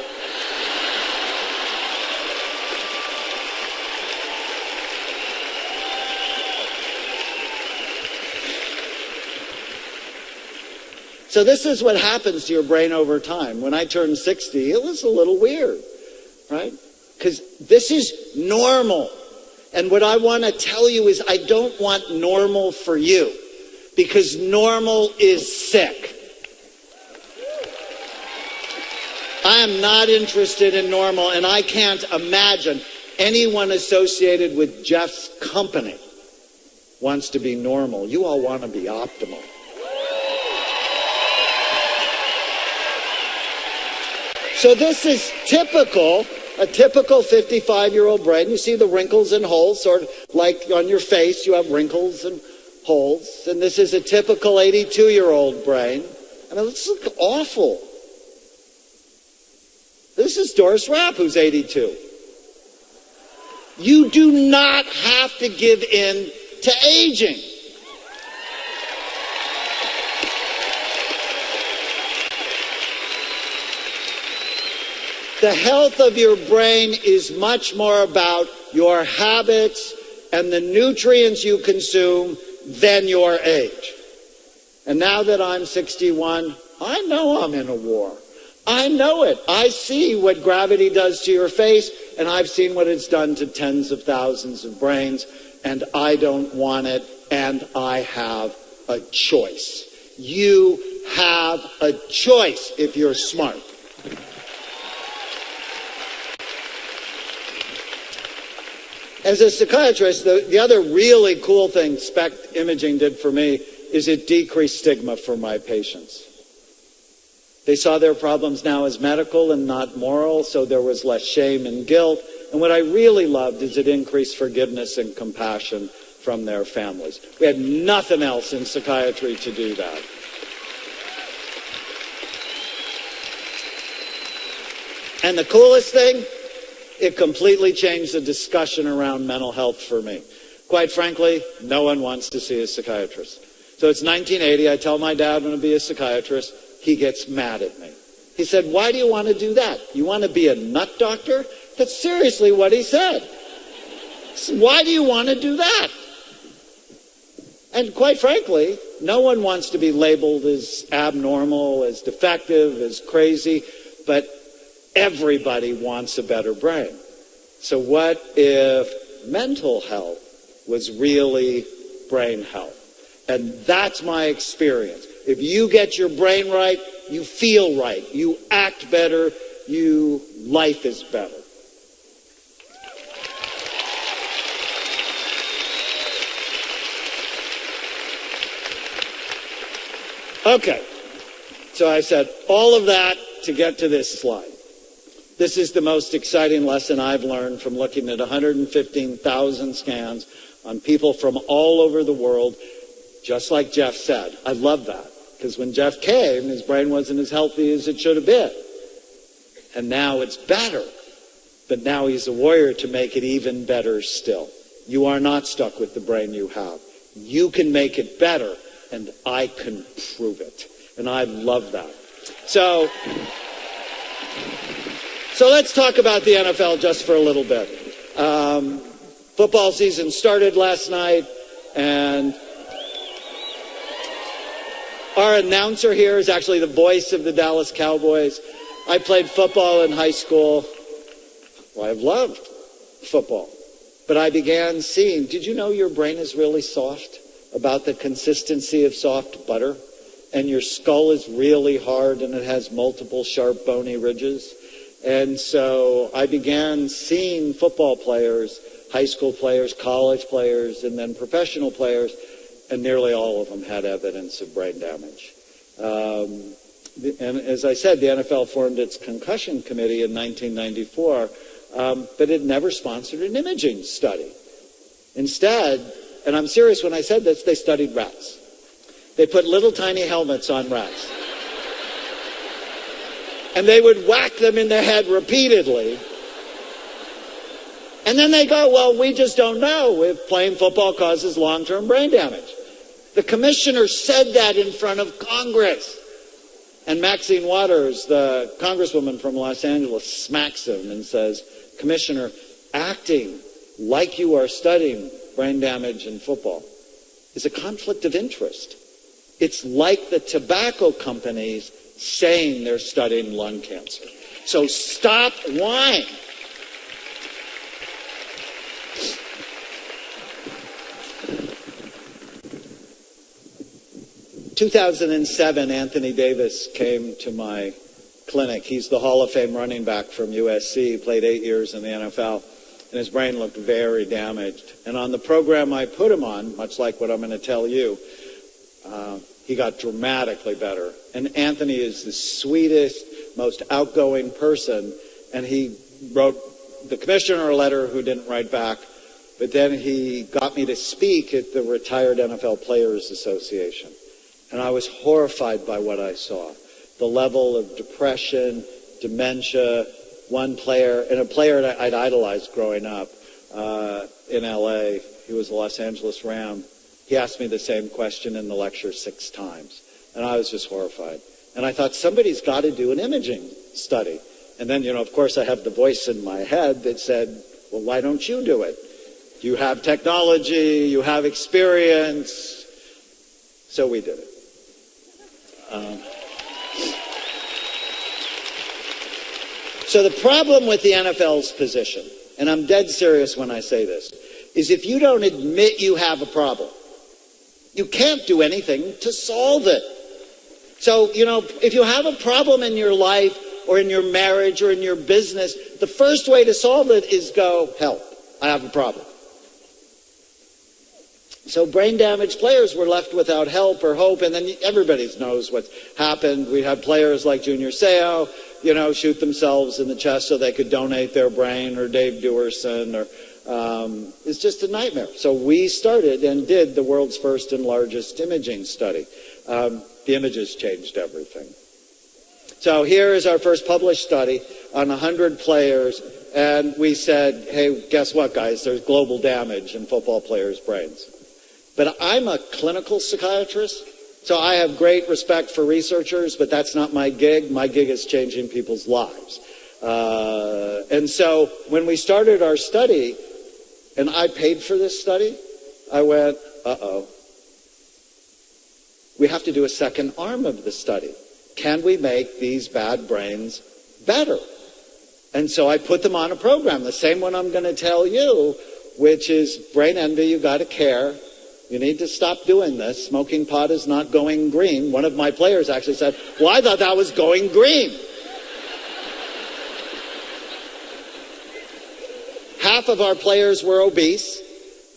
So this is what happens to your brain over time. When I turned 60, it was a little weird, right? Because this is normal. And what I want to tell you is I don't want normal for you, because normal is sick. I am not interested in normal, and I can't imagine anyone associated with Jeff's company wants to be normal. You all want to be optimal. So this is a typical 55-year-old brain. You see the wrinkles and holes, sort of like on your face, you have wrinkles and holes. And this is a typical 82-year-old brain. I mean, this looks awful. This is Doris Rapp, who's 82. You do not have to give in to aging. The health of your brain is much more about your habits and the nutrients you consume than your age. And now that I'm 61, I know I'm in a war. I know it. I see what gravity does to your face, and I've seen what it's done to tens of thousands of brains, and I don't want it, and I have a choice. You have a choice if you're smart. As a psychiatrist, the other really cool thing SPECT imaging did for me is it decreased stigma for my patients. They saw their problems now as medical and not moral, so there was less shame and guilt, And what I really loved is it increased forgiveness and compassion from their families. We had nothing else in psychiatry to do that. And the coolest thing, it completely changed the discussion around mental health for me. Quite frankly, no one wants to see a psychiatrist. So it's 1980. I tell my dad I'm going to be a psychiatrist. He gets mad at me. He said, why do you want to do that? You want to be a nut doctor? That's seriously what he said. So why do you want to do that? And quite frankly, no one wants to be labeled as abnormal, as defective, as crazy, but everybody wants a better brain. So what if mental health was really brain health? And that's my experience. If you get your brain right, you feel right, you act better, life is better. Okay, so I said all of that to get to this slide. This is the most exciting lesson I've learned from looking at 115,000 scans on people from all over the world, just like Jeff said. I love that, because when Jeff came, his brain wasn't as healthy as it should have been. And now it's better. But now he's a warrior to make it even better still. You are not stuck with the brain you have. You can make it better, and I can prove it. And I love that. So let's talk about the NFL just for a little bit. Football season started last night, and our announcer here is actually the voice of the Dallas Cowboys. I played football in high school. Well, I've loved football. But I began seeing, did you know your brain is really soft? About the consistency of soft butter? And your skull is really hard and it has multiple sharp bony ridges? And so I began seeing football players, high school players, college players, and then professional players, and nearly all of them had evidence of brain damage. And as I said, the NFL formed its concussion committee in 1994, but it never sponsored an imaging study. Instead, and I'm serious when I said this, they studied rats. They put little tiny helmets on rats. And they would whack them in the head repeatedly. And then they go, well, we just don't know if playing football causes long-term brain damage. The commissioner said that in front of Congress. And Maxine Waters, the congresswoman from Los Angeles, smacks him and says, Commissioner, acting like you are studying brain damage in football is a conflict of interest. It's like the tobacco companies saying they're studying lung cancer. So stop whining. In 2007, Anthony Davis came to my clinic. He's the Hall of Fame running back from USC. He played 8 years in the NFL, and his brain looked very damaged. And on the program I put him on, much like what I'm going to tell you, he got dramatically better. And Anthony is the sweetest, most outgoing person. And he wrote the commissioner a letter who didn't write back. But then he got me to speak at the Retired NFL Players Association. And I was horrified by what I saw. The level of depression, dementia, one player, and a player that I'd idolized growing up in L.A., he was a Los Angeles Ram. He asked me the same question in the lecture 6 times. And I was just horrified. And I thought, somebody's got to do an imaging study. And then, of course, I have the voice in my head that said, well, why don't you do it? You have technology, you have experience. So we did it. So the problem with the NFL's position, and I'm dead serious when I say this, is if you don't admit you have a problem, you can't do anything to solve it. So, if you have a problem in your life or in your marriage or in your business, the first way to solve it is go, help, I have a problem. So brain damaged players were left without help or hope, and then everybody knows what happened. We had players like Junior Seau, shoot themselves in the chest so they could donate their brain, or Dave Dewerson, or it's just a nightmare. So we started and did the world's first and largest imaging study. The images changed everything. So here is our first published study on 100 players, and we said, hey, guess what, guys? There's global damage in football players' brains. But I'm a clinical psychiatrist, so I have great respect for researchers, but that's not my gig. My gig is changing people's lives. And so when we started our study, and I paid for this study, I went, uh-oh. We have to do a second arm of the study. Can we make these bad brains better? And so I put them on a program, the same one I'm going to tell you, which is brain envy, you got to care. You need to stop doing this. Smoking pot is not going green. One of my players actually said, well, I thought that was going green. Half of our players were obese,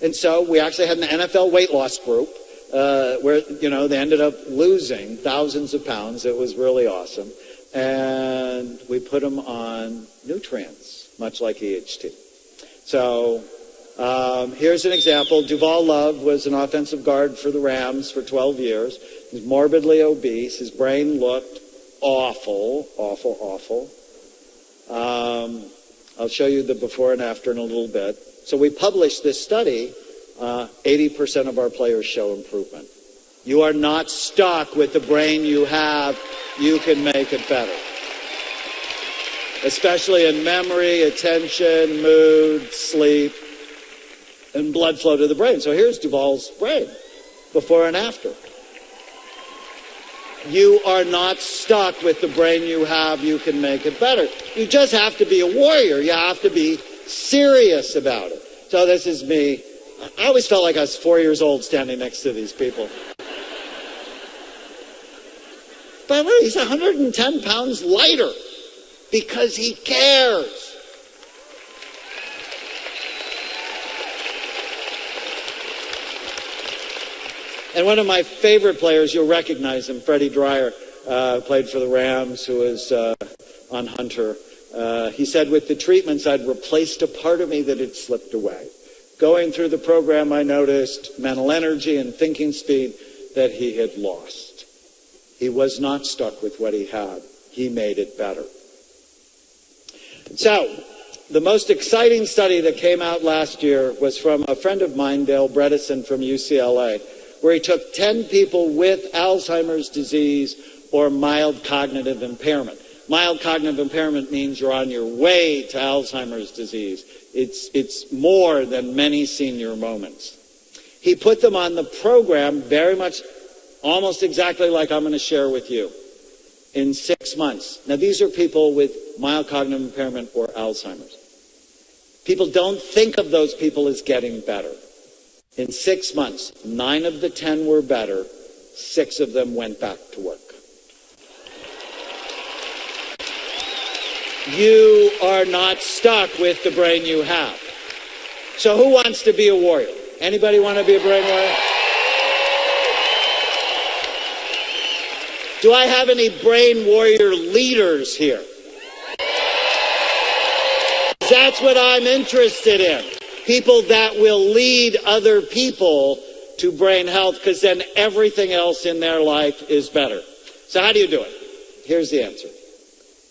and so we actually had an NFL weight loss group where, they ended up losing thousands of pounds. It was really awesome. And we put them on nutrients, much like EHT. So here's an example. Duval Love was an offensive guard for the Rams for 12 years. He's morbidly obese. His brain looked awful, awful, awful. I'll show you the before and after in a little bit. So we published this study. 80% of our players show improvement. You are not stuck with the brain you have. You can make it better. Especially in memory, attention, mood, sleep, and blood flow to the brain. So here's Duval's brain, before and after. You are not stuck with the brain you have. You can make it better. You just have to be a warrior. You have to be serious about it. So this is me. I always felt like I was 4 years old standing next to these people. But look, he's 110 pounds lighter because he cares. And one of my favorite players, you'll recognize him, Freddie Dreyer, played for the Rams, who was on Hunter. He said, with the treatments, I'd replaced a part of me that had slipped away. Going through the program, I noticed mental energy and thinking speed that he had lost. He was not stuck with what he had. He made it better. So, the most exciting study that came out last year was from a friend of mine, Dale Bredesen from UCLA, where he took 10 people with Alzheimer's disease or mild cognitive impairment. Mild cognitive impairment means you're on your way to Alzheimer's disease. It's more than many senior moments. He put them on the program very much, almost exactly like I'm going to share with you, in 6 months. Now, these are people with mild cognitive impairment or Alzheimer's. People don't think of those people as getting better. In 6 months, 9 of the 10 were better. 6 of them went back to work. You are not stuck with the brain you have. So who wants to be a warrior? Anybody want to be a brain warrior? Do I have any brain warrior leaders here? That's what I'm interested in. People that will lead other people to brain health, because then everything else in their life is better. So how do you do it? Here's the answer.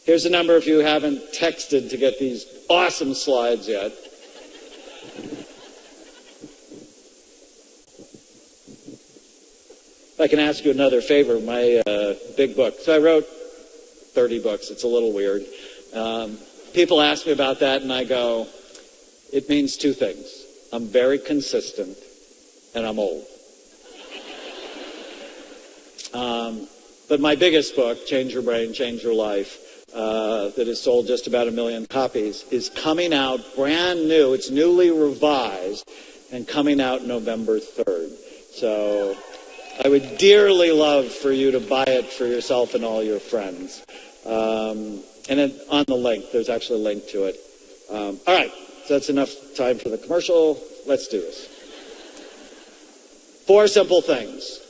Here's a number if you haven't texted to get these awesome slides yet. If I can ask you another favor, my big book. So I wrote 30 books. It's a little weird. People ask me about that, and I go, it means 2 things. I'm very consistent, and I'm old. But my biggest book, Change Your Brain, Change Your Life, that has sold just about 1 million copies, is coming out brand new. It's newly revised and coming out November 3rd. So I would dearly love for you to buy it for yourself and all your friends. And then on the link, there's actually a link to it. All right, so that's enough time for the commercial. Let's do this. 4 simple things.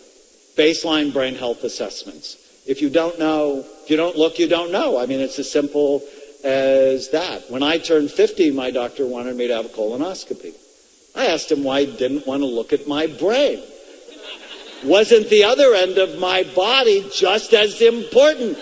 Baseline brain health assessments. If you don't know, if you don't look, you don't know. I mean, it's as simple as that. When I turned 50, my doctor wanted me to have a colonoscopy. I asked him why he didn't want to look at my brain. Wasn't the other end of my body just as important?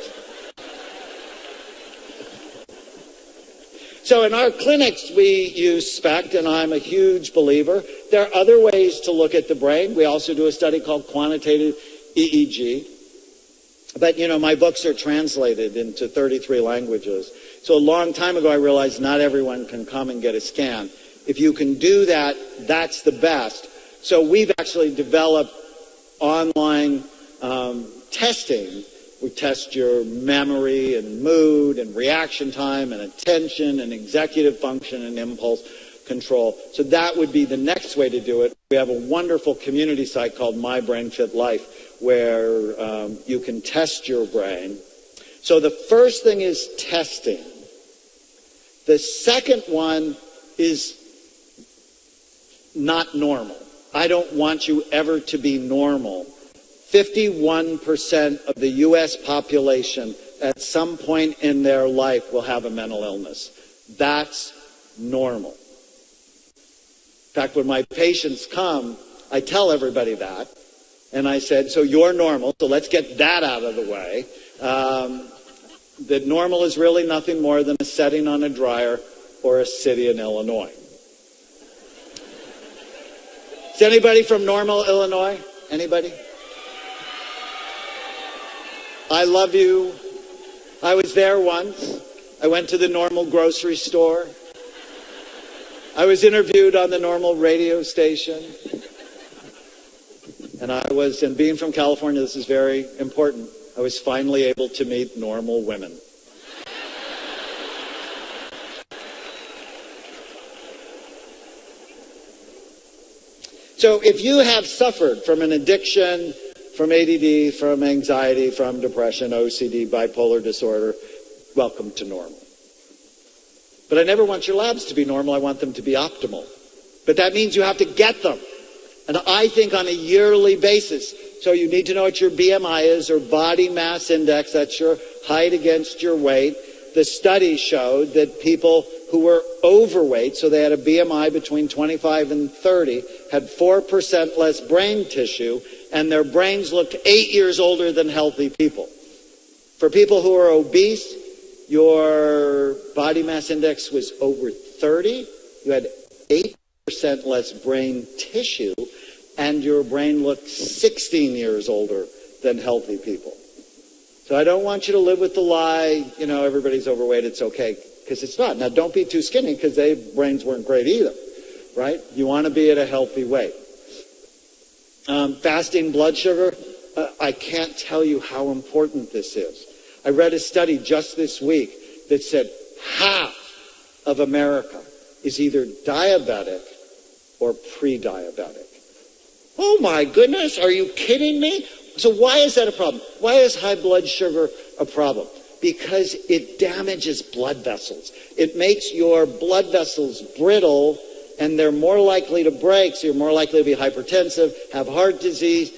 So in our clinics, we use SPECT, and I'm a huge believer. There are other ways to look at the brain. We also do a study called quantitative EEG. But, you know, my books are translated into 33 languages. So a long time ago, I realized not everyone can come and get a scan. If you can do that, that's the best. So we've actually developed online testing. We test your memory and mood and reaction time and attention and executive function and impulse control. So that would be the next way to do it. We have a wonderful community site called My Brain Fit Life where you can test your brain. So the first thing is testing. The second one is not normal. I don't want you ever to be normal. 51% of the U.S. population at some point in their life will have a mental illness. That's normal. In fact, when my patients come, I tell everybody that. And I said, so you're normal, so let's get that out of the way. That normal is really nothing more than a setting on a dryer or a city in Illinois. Is anybody from Normal, Illinois? Anybody? I love you. I was there once. I went to the Normal grocery store. I was interviewed on the Normal radio station. And being from California, this is very important. I was finally able to meet normal women. So if you have suffered from an addiction, from ADD, from anxiety, from depression, OCD, bipolar disorder, welcome to normal. But I never want your labs to be normal. I want them to be optimal. But that means you have to get them. And I think on a yearly basis. So you need to know what your BMI is, or body mass index. That's your height against your weight. The study showed that people who were overweight, so they had a BMI between 25 and 30, had 4% less brain tissue, and their brains looked 8 years older than healthy people. For people who are obese, your body mass index was over 30. You had 8% less brain tissue, and your brain looked 16 years older than healthy people. So I don't want you to live with the lie, you know, everybody's overweight, it's okay, because it's not. Now, don't be too skinny, because their brains weren't great either, right? You want to be at a healthy weight. Fasting blood sugar, I can't tell you how important this is. I read a study just this week that said half of America is either diabetic or pre-diabetic. Oh my goodness, are you kidding me? So why is that a problem? Why is high blood sugar a problem? Because it damages blood vessels. It makes your blood vessels brittle, and they're more likely to break, so you're more likely to be hypertensive, have heart disease,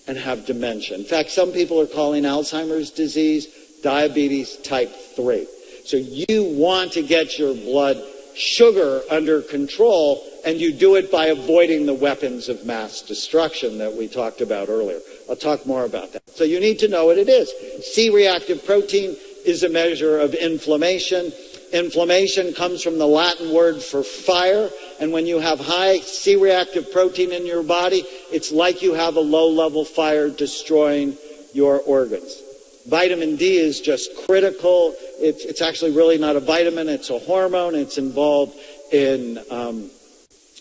and have dementia. In fact, some people are calling Alzheimer's disease diabetes type 3. So you want to get your blood sugar under control, and you do it by avoiding the weapons of mass destruction that we talked about earlier. I'll talk more about that. So you need to know what it is. C-reactive protein is a measure of inflammation. Inflammation comes from the Latin word for fire, and when you have high C-reactive protein in your body, it's like you have a low-level fire destroying your organs. Vitamin D is just critical. It's actually really not a vitamin, it's a hormone. It's involved in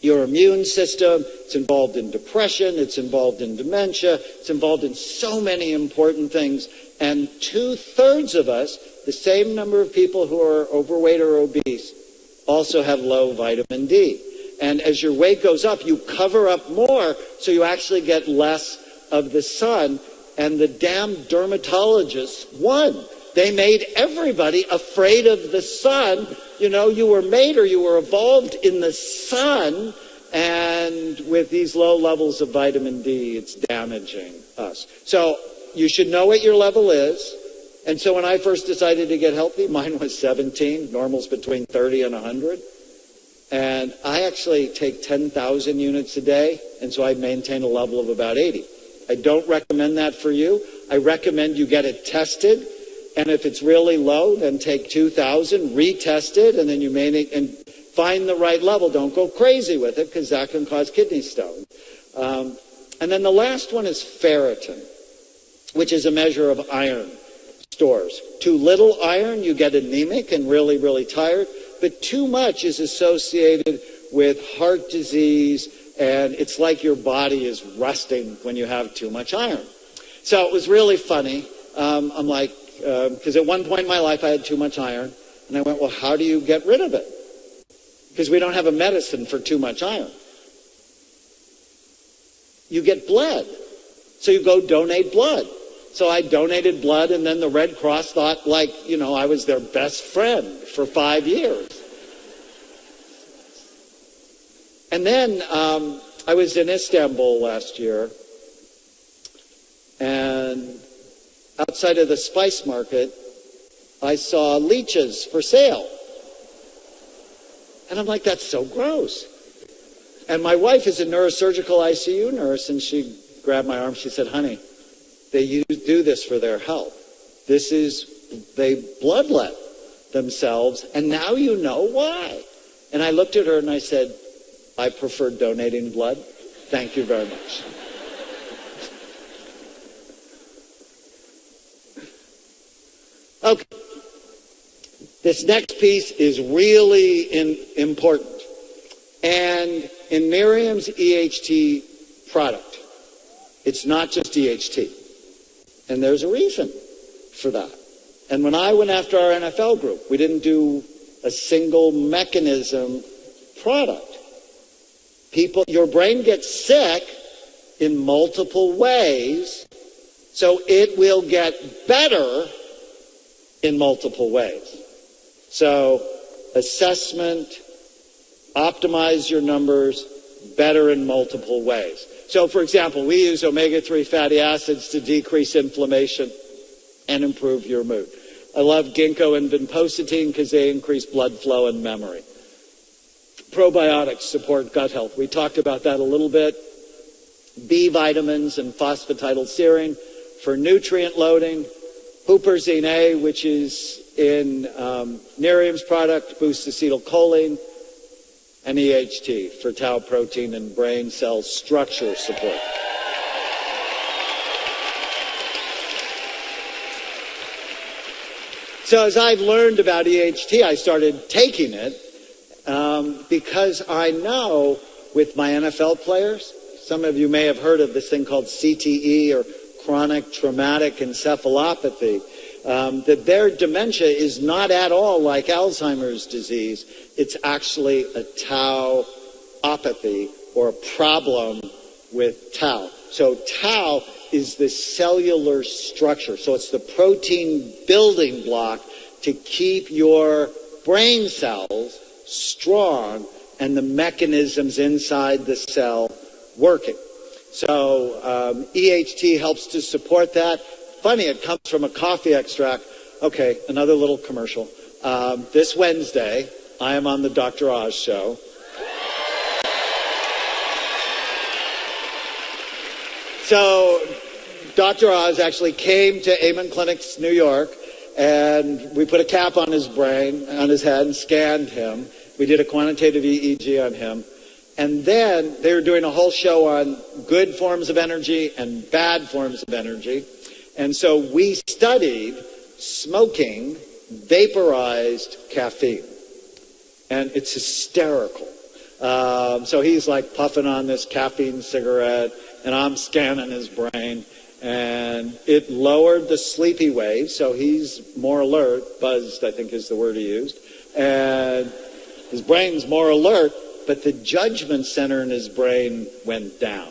your immune system. It's involved in depression. It's involved in dementia. It's involved in so many important things. And 2/3 of us, the same number of people who are overweight or obese, also have low vitamin D. And as your weight goes up, you cover up more, so you actually get less of the sun. And the damn dermatologists won. They made everybody afraid of the sun. You know, you were made or you were evolved in the sun, And with these low levels of vitamin D, it's damaging us. So you should know what your level is. And so when I first decided to get healthy, mine was 17. Normal's between 30 and 100. And I actually take 10,000 units a day, and so I maintain a level of about 80. I don't recommend that for you. I recommend you get it tested, and if it's really low, then take 2,000, retest it, and then you may and find the right level. Don't go crazy with it, because that can cause kidney stone. And then the last one is ferritin, which is a measure of iron stores. Too little iron, you get anemic and really, really tired. But too much is associated with heart disease, and it's like your body is rusting when you have too much iron. So it was really funny. I'm like, because at one point in my life I had too much iron, and I went, well, how do you get rid of it? Because we don't have a medicine for too much iron. You get blood. So you go donate blood. So I donated blood, and then the Red Cross thought, like, you know, I was their best friend for 5 years. And then I was in Istanbul last year, and outside of the spice market, I saw leeches for sale. And I'm like, that's so gross. And my wife is a neurosurgical ICU nurse, and she grabbed my arm. She said, honey, they do this for their health. They bloodlet themselves, and now you know why. And I looked at her and I said, I prefer donating blood. Thank you very much. Okay. This next piece is really important. And in Nerium's EHT product, it's not just EHT. And there's a reason for that. And when I went after our NFL group, we didn't do a single mechanism product. Your brain gets sick in multiple ways, so it will get better in multiple ways. So assessment, optimize your numbers, better in multiple ways. So, for example, we use omega-3 fatty acids to decrease inflammation and improve your mood. I love ginkgo and vinpocetine because they increase blood flow and memory. Probiotics support gut health. We talked about that a little bit. B vitamins and phosphatidylserine for nutrient loading. Huperzine A, which is in Nerium's product, boosts acetylcholine. And EHT for tau protein and brain cell structure support. So as I've learned about EHT, I started taking it because I know with my NFL players, some of you may have heard of this thing called CTE, or chronic traumatic encephalopathy, that their dementia is not at all like Alzheimer's disease. It's actually a tauopathy, or a problem with tau. So tau is the cellular structure. So it's the protein building block to keep your brain cells strong and the mechanisms inside the cell working. So EHT helps to support that. Funny, it comes from a coffee extract. Okay, another little commercial. This Wednesday, I am on the Dr. Oz show. So Dr. Oz actually came to Amen Clinics, New York, and we put a cap on his brain, on his head, and scanned him. We did a quantitative EEG on him. And then they were doing a whole show on good forms of energy and bad forms of energy. And so we studied smoking vaporized caffeine. And it's hysterical. So he's like puffing on this caffeine cigarette, and I'm scanning his brain. And it lowered the sleepy wave, so he's more alert. Buzzed, I think is the word he used. And his brain's more alert, but the judgment center in his brain went down.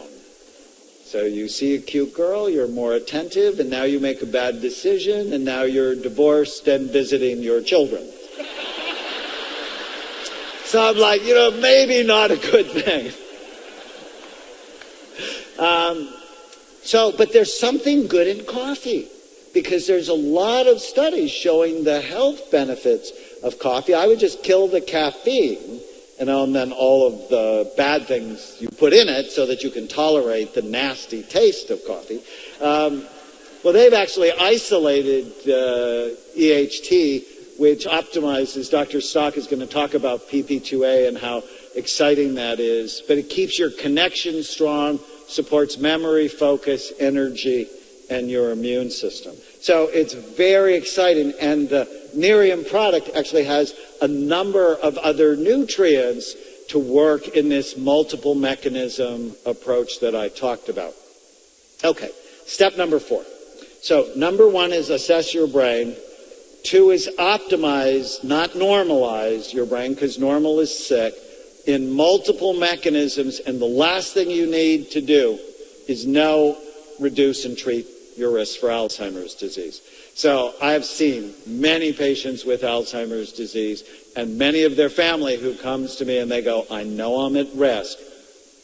So you see a cute girl, you're more attentive, and now you make a bad decision, and now you're divorced and visiting your children. So I'm like, maybe not a good thing. But there's something good in coffee, because there's a lot of studies showing the health benefits of coffee. I would just kill the caffeine, and then all of the bad things you put in it so that you can tolerate the nasty taste of coffee. Well, they've actually isolated EHT, which optimizes. Dr. Stock is going to talk about PP2A and how exciting that is. But it keeps your connection strong, supports memory, focus, energy, and your immune system. So it's very exciting. And the Nerium product actually has a number of other nutrients to work in this multiple mechanism approach that I talked about. Okay, step number 4. So number 1 is assess your brain. 2 is optimize, not normalize your brain, because normal is sick, in multiple mechanisms. And the last thing you need to do is know, reduce, and treat your risk for Alzheimer's disease. So I've seen many patients with Alzheimer's disease and many of their family who comes to me and they go, I know I'm at risk.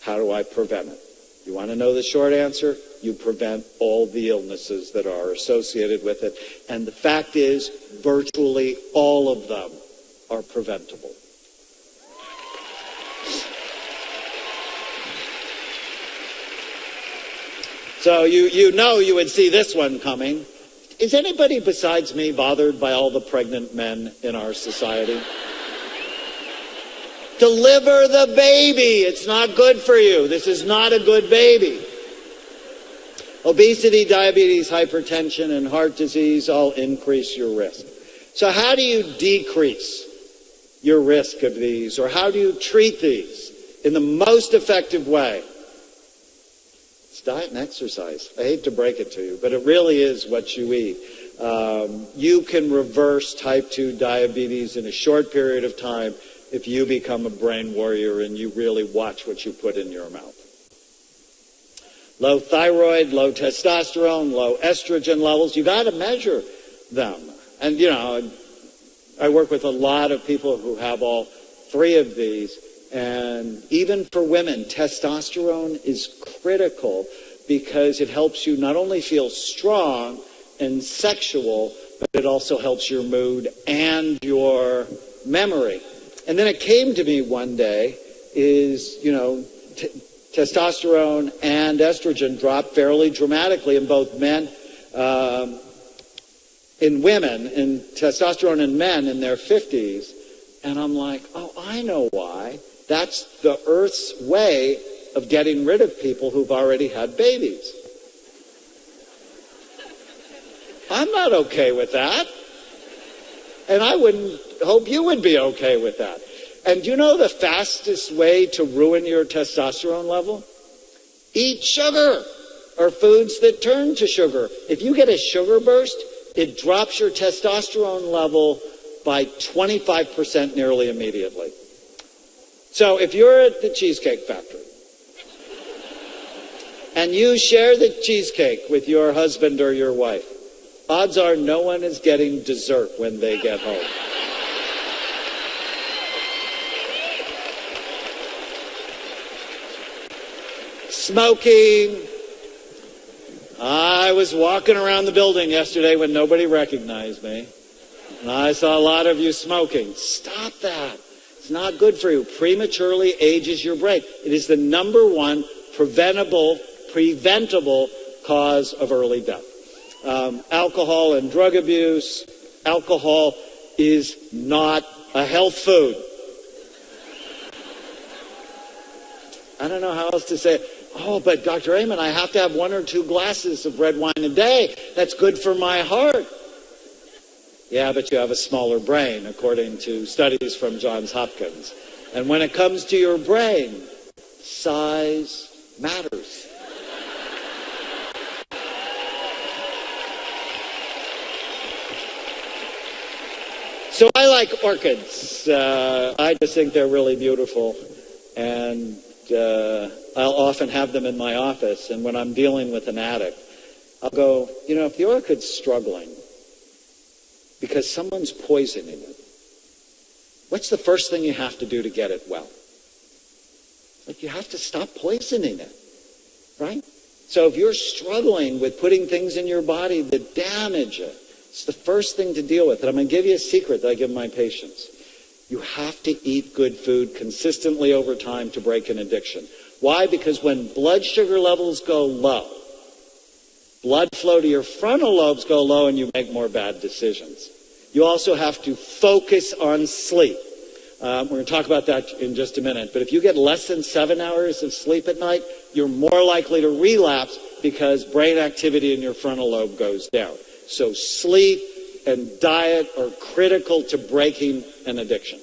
How do I prevent it? You want to know the short answer? You prevent all the illnesses that are associated with it. And the fact is, virtually all of them are preventable. So you know you would see this one coming. Is anybody besides me bothered by all the pregnant men in our society? Deliver the baby. It's not good for you. This is not a good baby. Obesity, diabetes, hypertension, and heart disease all increase your risk. So how do you decrease your risk of these, or how do you treat these in the most effective way? It's diet and exercise. I hate to break it to you, but it really is what you eat. You can reverse type 2 diabetes in a short period of time if you become a brain warrior and you really watch what you put in your mouth. Low thyroid, low testosterone, low estrogen levels, you got to measure them. And, you know, I work with a lot of people who have all 3 of these. And even for women, testosterone is critical because it helps you not only feel strong and sexual, but it also helps your mood and your memory. And then it came to me one day is, you know, testosterone and estrogen drop fairly dramatically in both men, in women, and testosterone in men in their 50s. And I'm like, oh, I know why. That's the Earth's way of getting rid of people who've already had babies. I'm not okay with that. And I wouldn't hope you would be okay with that. And you know the fastest way to ruin your testosterone level? Eat sugar, or foods that turn to sugar. If you get a sugar burst, it drops your testosterone level by 25% nearly immediately. So if you're at the Cheesecake Factory and you share the cheesecake with your husband or your wife, odds are no one is getting dessert when they get home. Smoking. I was walking around the building yesterday when nobody recognized me, and I saw a lot of you smoking. Stop that. It's not good for you. Prematurely ages your brain. It is the #1 preventable cause of early death. Alcohol and drug abuse. Alcohol is not a health food. I don't know how else to say it. Oh, but Dr. Amen, I have to have 1 or 2 glasses of red wine a day. That's good for my heart. Yeah, but you have a smaller brain, according to studies from Johns Hopkins. And when it comes to your brain, size matters. So I like orchids. I just think they're really beautiful. And I'll often have them in my office. And when I'm dealing with an addict, I'll go, you know, if the orchid's struggling because someone's poisoning it, what's the first thing you have to do to get it well? Like, you have to stop poisoning it. right? So if you're struggling with putting things in your body that damage it, it's the first thing to deal with. And I'm going to give you a secret that I give my patients. You have to eat good food consistently over time to break an addiction. Why? Because when blood sugar levels go low, blood flow to your frontal lobes go low and you make more bad decisions. You also have to focus on sleep. We're going to talk about that in just a minute. But if you get less than 7 hours of sleep at night, you're more likely to relapse because brain activity in your frontal lobe goes down. So sleep and diet are critical to breaking an addiction.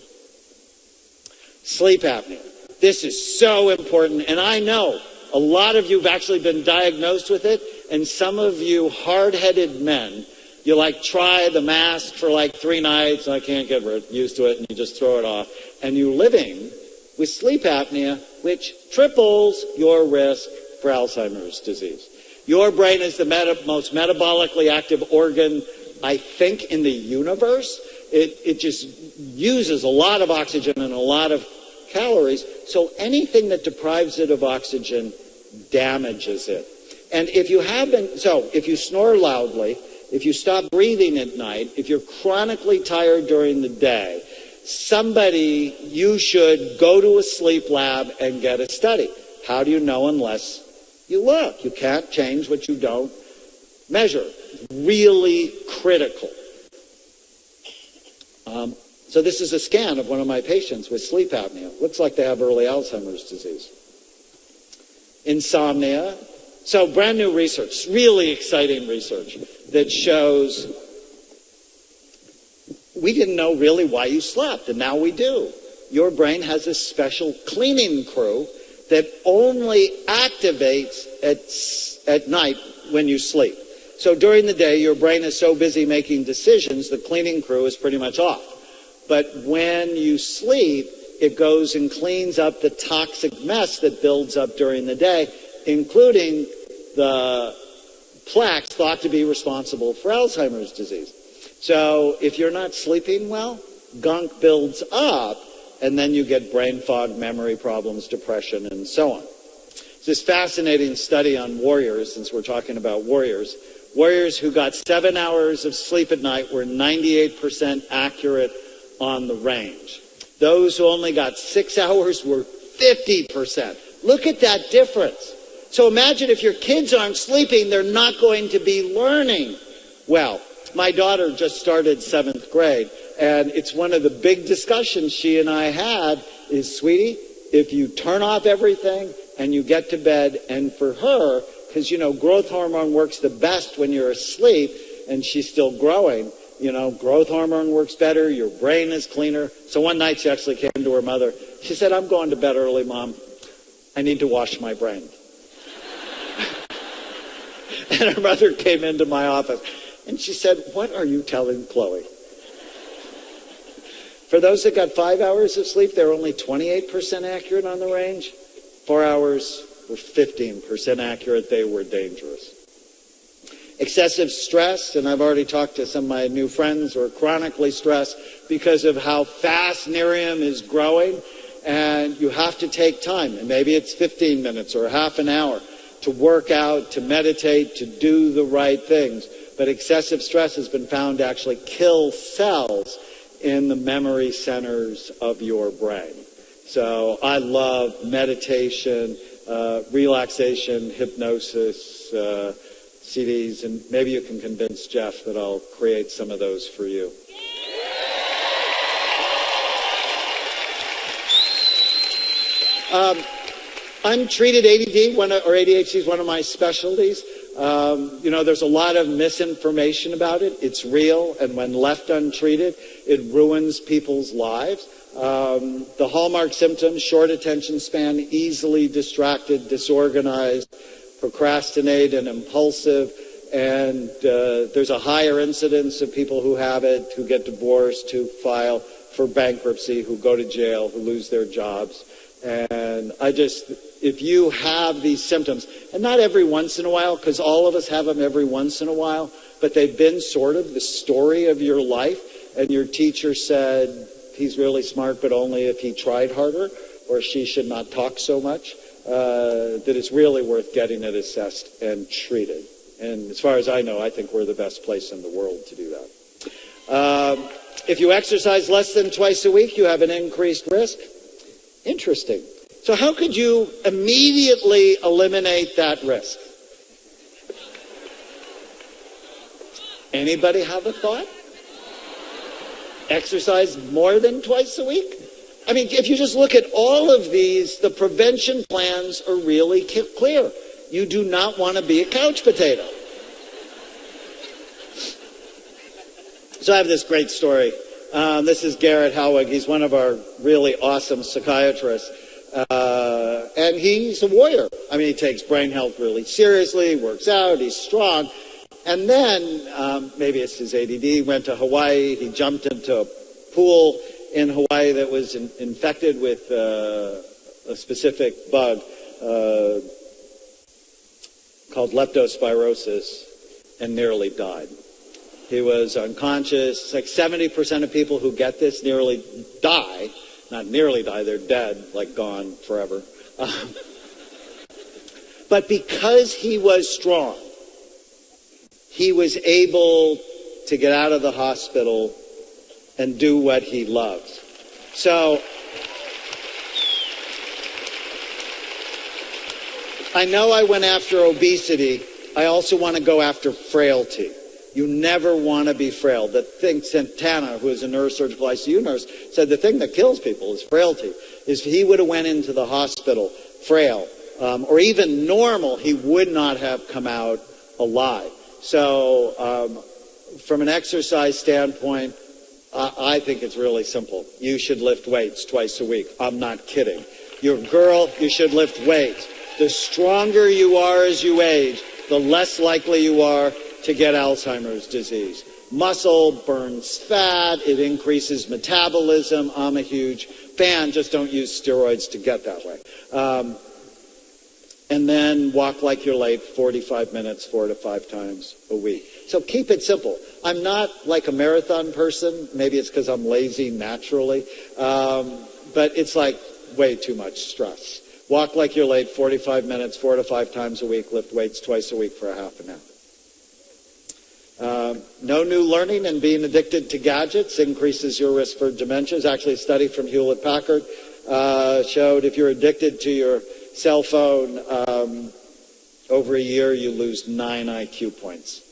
Sleep apnea. This is so important. And I know a lot of you have actually been diagnosed with it. And some of you hard-headed men, you try the mask for 3 nights, and I can't get used to it, and you just throw it off. And you're living with sleep apnea, which triples your risk for Alzheimer's disease. Your brain is the most metabolically active organ, I think, in the universe. It just uses a lot of oxygen and a lot of calories. So anything that deprives it of oxygen damages it. And if you snore loudly, if you stop breathing at night, if you're chronically tired during the day, you should go to a sleep lab and get a study. How do you know unless you look? You can't change what you don't measure. Really critical. So this is a scan of one of my patients with sleep apnea. Looks like they have early Alzheimer's disease. Insomnia. So brand new research, really exciting research that shows we didn't know really why you slept, and now we do. Your brain has a special cleaning crew that only activates at night when you sleep. So during the day, your brain is so busy making decisions, the cleaning crew is pretty much off. But when you sleep, it goes and cleans up the toxic mess that builds up during the day, including the plaques thought to be responsible for Alzheimer's disease. So if you're not sleeping well, gunk builds up, and then you get brain fog, memory problems, depression, and so on. This fascinating study on warriors, since we're talking about warriors. Warriors who got 7 hours of sleep at night were 98% accurate on the range. Those who only got 6 hours were 50%. Look at that difference. So imagine if your kids aren't sleeping, they're not going to be learning. Well, my daughter just started 7th grade, and it's one of the big discussions she and I had is, sweetie, if you turn off everything and you get to bed, and for her, because, growth hormone works the best when you're asleep and she's still growing, growth hormone works better, your brain is cleaner. So one night she actually came to her mother. She said, I'm going to bed early, Mom. I need to wash my brain. And her mother came into my office and she said, what are you telling Chloe? For those that got 5 hours of sleep, they're only 28% accurate on the range. 4 hours were 15% accurate. They were dangerous. Excessive stress, and I've already talked to some of my new friends who are chronically stressed because of how fast Nerium is growing, and you have to take time, and maybe it's 15 minutes or half an hour to work out, to meditate, to do the right things. But excessive stress has been found to actually kill cells in the memory centers of your brain. So I love meditation, relaxation, hypnosis, CDs, and maybe you can convince Jeff that I'll create some of those for you. Untreated ADD, or ADHD is one of my specialties. There's a lot of misinformation about it. It's real, and when left untreated, it ruins people's lives. The hallmark symptoms: short attention span, easily distracted, disorganized, procrastinate, and impulsive. And there's a higher incidence of people who have it, who get divorced, who file for bankruptcy, who go to jail, who lose their jobs. And if you have these symptoms, and not every once in a while, because all of us have them every once in a while, but they've been sort of the story of your life, and your teacher said, he's really smart, but only if he tried harder, or she should not talk so much. that it's really worth getting it assessed and treated. And as far as I know, I think we're the best place in the world to do that. If you exercise less than twice a week, you have an increased risk. Interesting. So how could you immediately eliminate that risk? Anybody have a thought? Exercise more than twice a week? I mean, if you just look at all of these, the prevention plans are really clear. You do not want to be a couch potato. So I have this great story. This is Garrett Howig. He's one of our really awesome psychiatrists. And he's a warrior. I mean, he takes brain health really seriously, works out, he's strong. And then, maybe it's his ADD, he went to Hawaii. He jumped into a pool in Hawaii that was infected with a specific bug called leptospirosis and nearly died. He was unconscious. It's like 70% of people who get this nearly die. Not nearly die, they're dead, like gone forever. But because he was strong, he was able to get out of the hospital and do what he loved. So, I know I went after obesity. I also want to go after frailty. You never want to be frail. The thing, Santana, who is a neurosurgical ICU nurse, said the thing that kills people is frailty. If he would have went into the hospital frail, or even normal, he would not have come out alive. So, from an exercise standpoint, I think it's really simple. You should lift weights twice a week. I'm not kidding. You're a girl, you should lift weights. The stronger you are as you age, the less likely you are to get Alzheimer's disease. Muscle burns fat, it increases metabolism. I'm a huge fan, just don't use steroids to get that way. And then walk like you're late 45 minutes, 4 to 5 times a week. So keep it simple. I'm not like a marathon person. Maybe it's because I'm lazy naturally. But it's like way too much stress. Walk like you're late 45 minutes, 4 to 5 times a week. Lift weights twice a week for a half an hour. No new learning and being addicted to gadgets increases your risk for dementia. There's actually a study from Hewlett-Packard showed if you're addicted to your cell phone, over a year you lose 9 IQ points.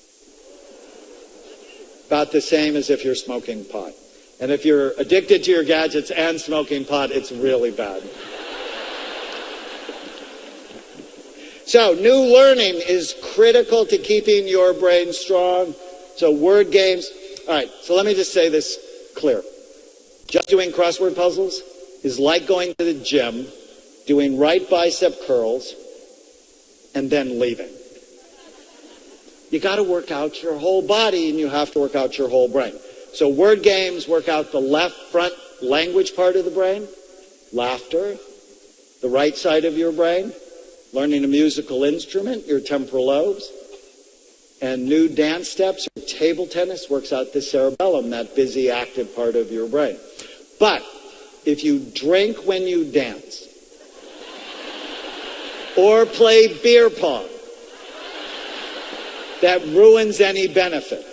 About the same as if you're smoking pot. And if you're addicted to your gadgets and smoking pot, it's really bad. So, new learning is critical to keeping your brain strong. So, word games. All right, so let me just say this clear. Just doing crossword puzzles is like going to the gym, doing right bicep curls, and then leaving. You got to work out your whole body, and you have to work out your whole brain. So word games work out the left front language part of the brain, laughter, the right side of your brain, learning a musical instrument, your temporal lobes, and new dance steps or table tennis works out the cerebellum, that busy, active part of your brain. But if you drink when you dance, or play beer pong, that ruins any benefit.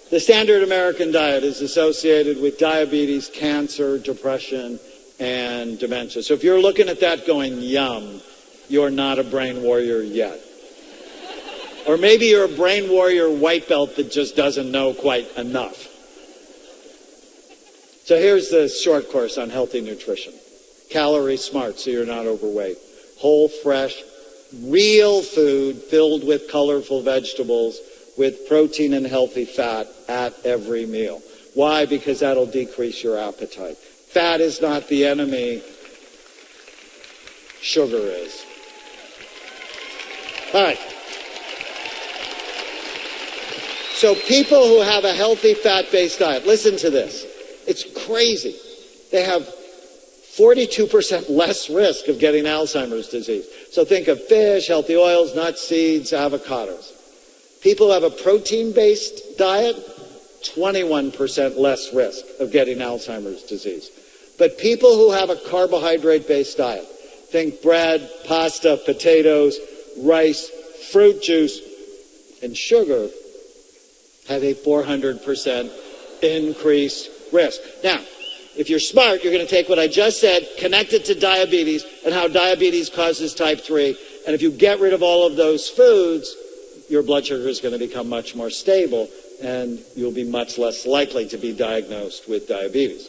The standard American diet is associated with diabetes, cancer, depression, and dementia. So if you're looking at that going, yum, you're not a brain warrior yet. Or maybe you're a brain warrior white belt that just doesn't know quite enough. So here's the short course on healthy nutrition. Calorie smart, so you're not overweight. Whole, fresh, real food filled with colorful vegetables with protein and healthy fat at every meal. Why? Because that'll decrease your appetite. Fat is not the enemy. Sugar is. All right. So people who have a healthy fat-based diet, listen to this. It's crazy. They have 42% less risk of getting Alzheimer's disease. So think of fish, healthy oils, nuts, seeds, avocados. People who have a protein-based diet, 21% less risk of getting Alzheimer's disease. But people who have a carbohydrate-based diet, think bread, pasta, potatoes, rice, fruit juice, and sugar, have a 400% increased risk. Now, if you're smart, you're going to take what I just said, connect it to diabetes and how diabetes causes type 3. And if you get rid of all of those foods, your blood sugar is going to become much more stable and you'll be much less likely to be diagnosed with diabetes.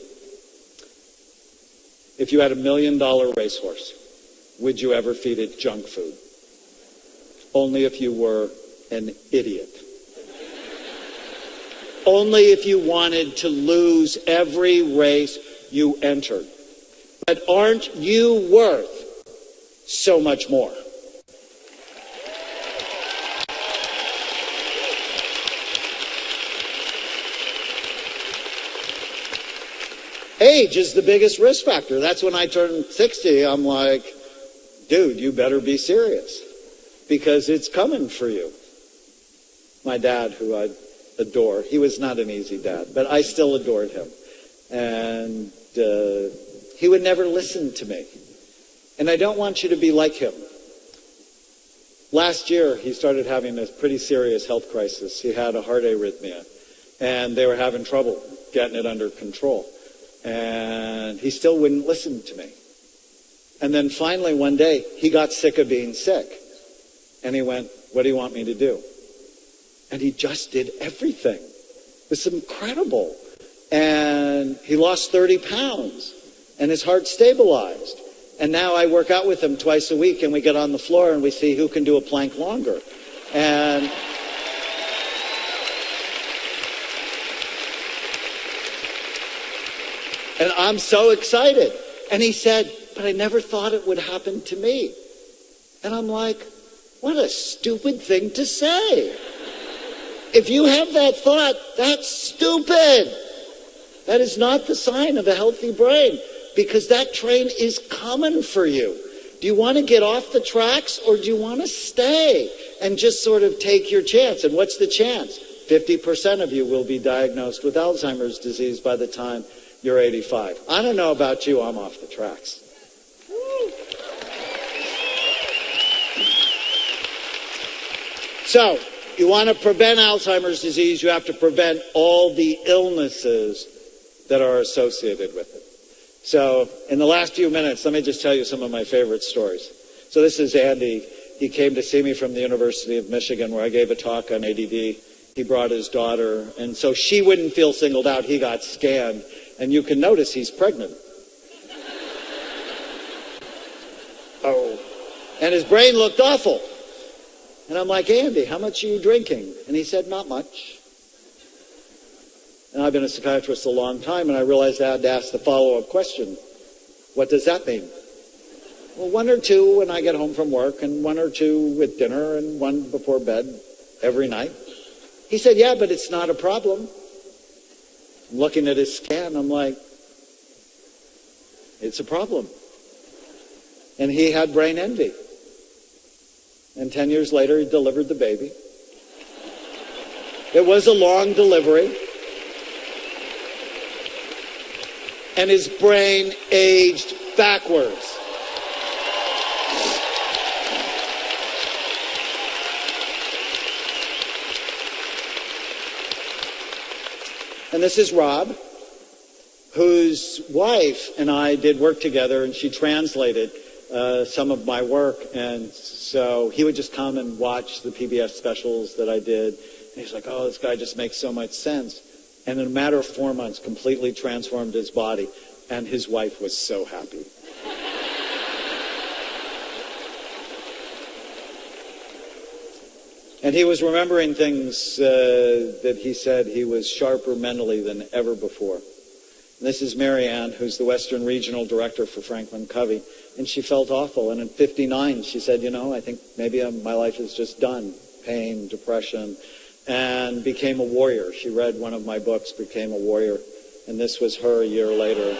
If you had $1 million racehorse, would you ever feed it junk food? Only if you were an idiot. Only if you wanted to lose every race you entered. But aren't you worth so much more? Age is the biggest risk factor. That's when I turned 60. I'm like, dude, you better be serious because it's coming for you. My dad, who I adore, he was not an easy dad, but I still adored him. And he would never listen to me. And I don't want you to be like him. Last year, he started having a pretty serious health crisis. He had a heart arrhythmia, and they were having trouble getting it under control. And he still wouldn't listen to me. And then finally one day, he got sick of being sick. And he went, what do you want me to do? And he just did everything. It was incredible. And he lost 30 pounds. And his heart stabilized. And now I work out with him twice a week. And we get on the floor and we see who can do a plank longer. And I'm so excited. And he said, but I never thought it would happen to me. And I'm like, what a stupid thing to say. If you have that thought, that's stupid. That is not the sign of a healthy brain because that train is coming for you. Do you want to get off the tracks or do you want to stay and just sort of take your chance? And what's the chance? 50% of you will be diagnosed with Alzheimer's disease by the time you're 85. I don't know about you, I'm off the tracks. So, you want to prevent Alzheimer's disease, you have to prevent all the illnesses that are associated with it. So, in the last few minutes, let me just tell you some of my favorite stories. So this is Andy. He came to see me from the University of Michigan where I gave a talk on ADD. He brought his daughter, and so she wouldn't feel singled out. He got scanned. And you can notice he's pregnant. Oh. And his brain looked awful. And I'm like, Andy, how much are you drinking? And he said, not much. And I've been a psychiatrist a long time, and I realized I had to ask the follow-up question. What does that mean? Well, 1 or 2 when I get home from work, and 1 or 2 with dinner, and 1 before bed every night. He said, yeah, but it's not a problem. I'm looking at his scan, I'm like, it's a problem. And he had brain envy. And 10 years later, he delivered the baby. It was a long delivery. And his brain aged backwards. And this is Rob, whose wife and I did work together, and she translated some of my work. And so he would just come and watch the PBS specials that I did. And he's like, oh, this guy just makes so much sense. And in a matter of 4 months, completely transformed his body. And his wife was so happy. And he was remembering things that he said he was sharper mentally than ever before. And this is Mary Ann, who's the Western Regional Director for Franklin Covey. And she felt awful. And at 59, she said, you know, I think maybe my life is just done. Pain, depression, and became a warrior. She read one of my books, became a warrior. And this was her a year later.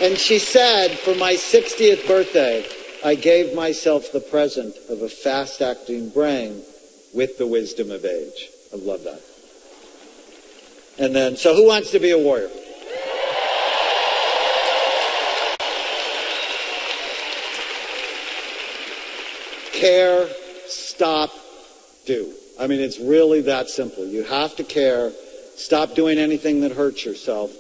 And she said, for my 60th birthday, I gave myself the present of a fast-acting brain with the wisdom of age. I love that. And then, so who wants to be a warrior? Care, stop, do. I mean, it's really that simple. You have to care, stop doing anything that hurts yourself,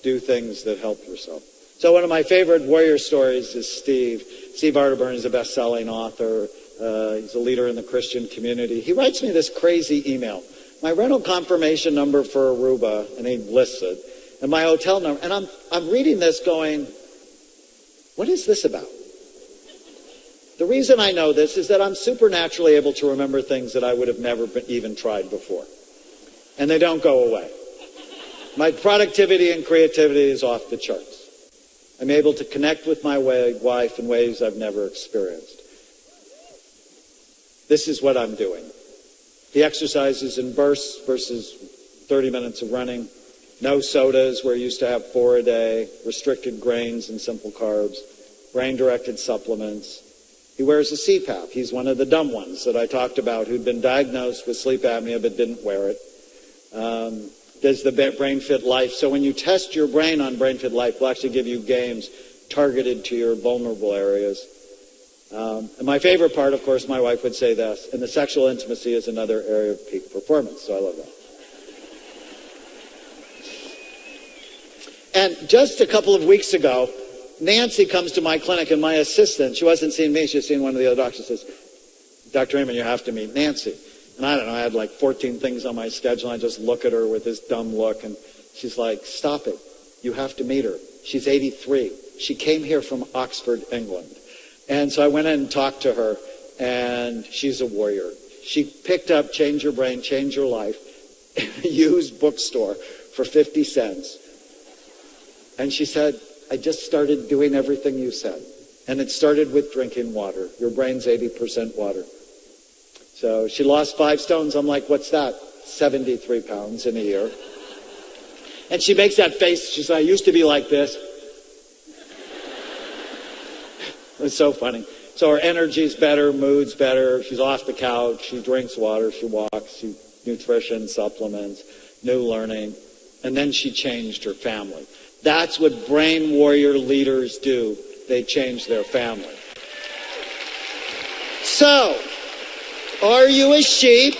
do things that help yourself. So one of my favorite warrior stories is Steve. Steve Arterburn is a best-selling author. He's a leader in the Christian community. He writes me this crazy email. My rental confirmation number for Aruba, and he lists it, and my hotel number. And I'm reading this going, what is this about? The reason I know this is that I'm supernaturally able to remember things that I would have never even tried before. And they don't go away. My productivity and creativity is off the charts. I'm able to connect with my wife in ways I've never experienced. This is what I'm doing. He exercises in bursts versus 30 minutes of running. No sodas, where he used to have 4 a day. Restricted grains and simple carbs. Brain-directed supplements. He wears a CPAP. He's one of the dumb ones that I talked about who'd been diagnosed with sleep apnea but didn't wear it. Does the Brain Fit Life. So when you test your brain on Brain Fit Life, we'll actually give you games targeted to your vulnerable areas. And my favorite part, of course, my wife would say this, and the sexual intimacy is another area of peak performance. So I love that. And just a couple of weeks ago, Nancy comes to my clinic, and my assistant, she wasn't seeing me, she was seeing one of the other doctors, says, Dr. Amen, you have to meet Nancy. And I don't know, I had like 14 things on my schedule, and I just look at her with this dumb look, and she's like, stop it. You have to meet her. She's 83. She came here from Oxford, England. And so I went in and talked to her, and she's a warrior. She picked up Change Your Brain, Change Your Life, a used bookstore for 50 cents. And she said, I just started doing everything you said. And it started with drinking water. Your brain's 80% water. So she lost 5 stones. I'm like, what's that? 73 pounds in a year. And she makes that face. She said, I used to be like this. It's so funny. So her energy's better, mood's better. She's off the couch. She drinks water. She walks. Nutrition, supplements, new learning. And then she changed her family. That's what brain warrior leaders do. They change their family. So, are you a sheep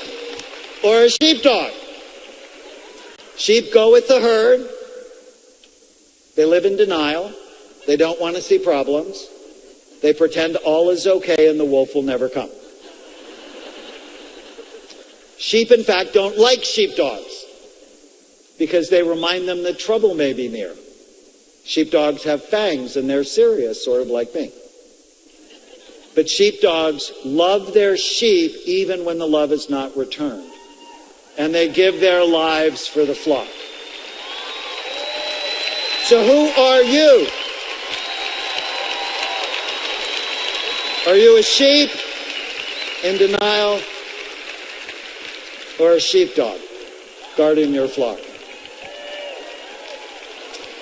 or a sheepdog? Sheep go with the herd. They live in denial. They don't want to see problems. They pretend all is okay and the wolf will never come. Sheep, in fact, don't like sheepdogs because they remind them that trouble may be near. Sheepdogs have fangs and they're serious, sort of like me. But sheepdogs love their sheep even when the love is not returned. And they give their lives for the flock. So who are you? Are you a sheep in denial or a sheepdog guarding your flock?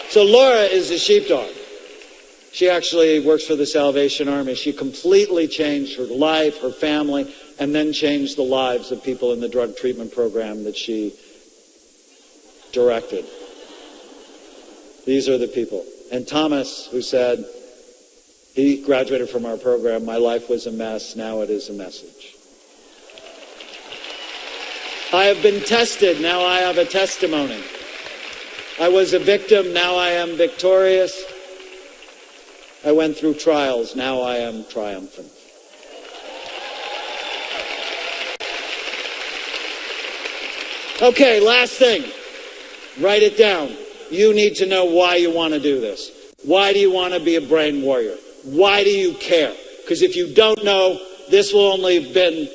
So Laura is a sheepdog. She actually works for the Salvation Army. She completely changed her life, her family, and then changed the lives of people in the drug treatment program that she directed. These are the people. And Thomas, who said, he graduated from our program, my life was a mess, now it is a message. I have been tested, now I have a testimony. I was a victim, now I am victorious. I went through trials, now I am triumphant. Okay, last thing. Write it down. You need to know why you want to do this. Why do you want to be a brain warrior? Why do you care? Because if you don't know, this will only have been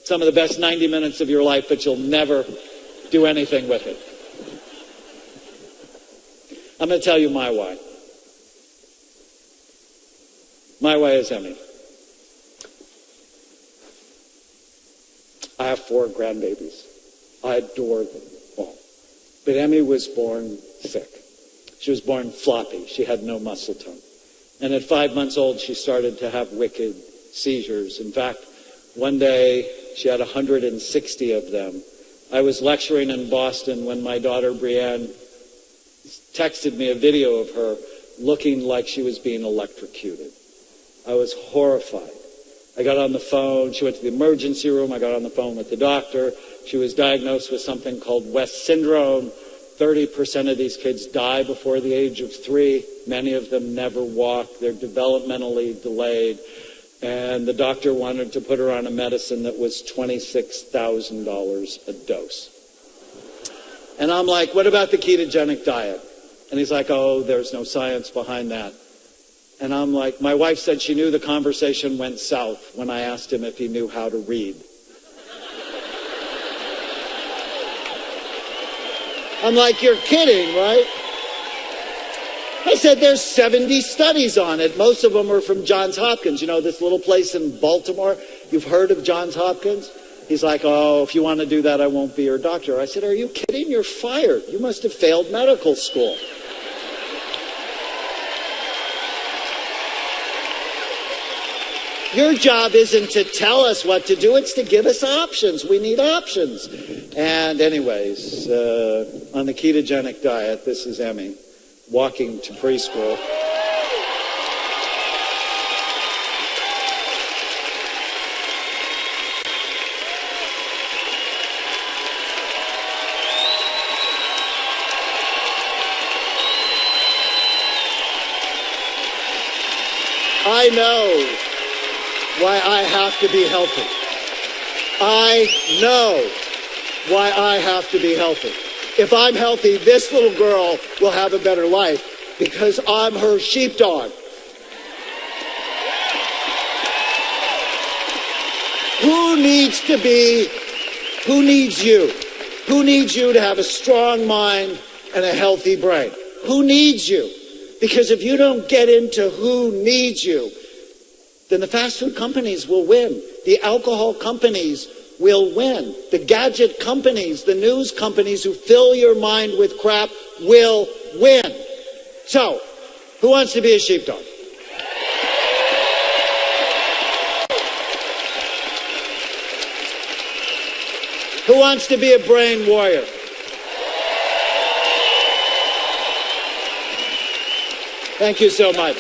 some of the best 90 minutes of your life, but you'll never do anything with it. I'm going to tell you my why. My why is Emmy. I have 4 grandbabies. I adore them all. But Emmy was born sick. She was born floppy. She had no muscle tone. And at 5 months old, she started to have wicked seizures. In fact, one day, she had 160 of them I was lecturing in Boston when my daughter Brienne texted me a video of her looking like she was being electrocuted. I was horrified. I got on the phone. She went to the emergency room. I got on the phone with the doctor. She was diagnosed with something called West syndrome. 30% of these kids die before the age of 3. Many of them never walk. They're developmentally delayed. And the doctor wanted to put her on a medicine that was $26,000 a dose. And I'm like, what about the ketogenic diet? And he's like, oh, there's no science behind that. And I'm like, my wife said she knew the conversation went south when I asked him if he knew how to read. I'm like, you're kidding, right? I said, there's 70 studies on it. Most of them are from Johns Hopkins. You know, this little place in Baltimore? You've heard of Johns Hopkins? He's like, oh, if you want to do that, I won't be your doctor. I said, are you kidding? You're fired. You must have failed medical school. Your job isn't to tell us what to do. It's to give us options. We need options. And anyways, on the ketogenic diet, this is Emmy walking to preschool. I know why I have to be healthy. I know why I have to be healthy. If I'm healthy, this little girl will have a better life because I'm her sheepdog. Who needs you? Who needs you to have a strong mind and a healthy brain? Who needs you? Because if you don't get into who needs you, then the fast food companies will win. The alcohol companies will win. The gadget companies, the news companies who fill your mind with crap will win. So, who wants to be a sheepdog? Who wants to be a brain warrior? Thank you so much.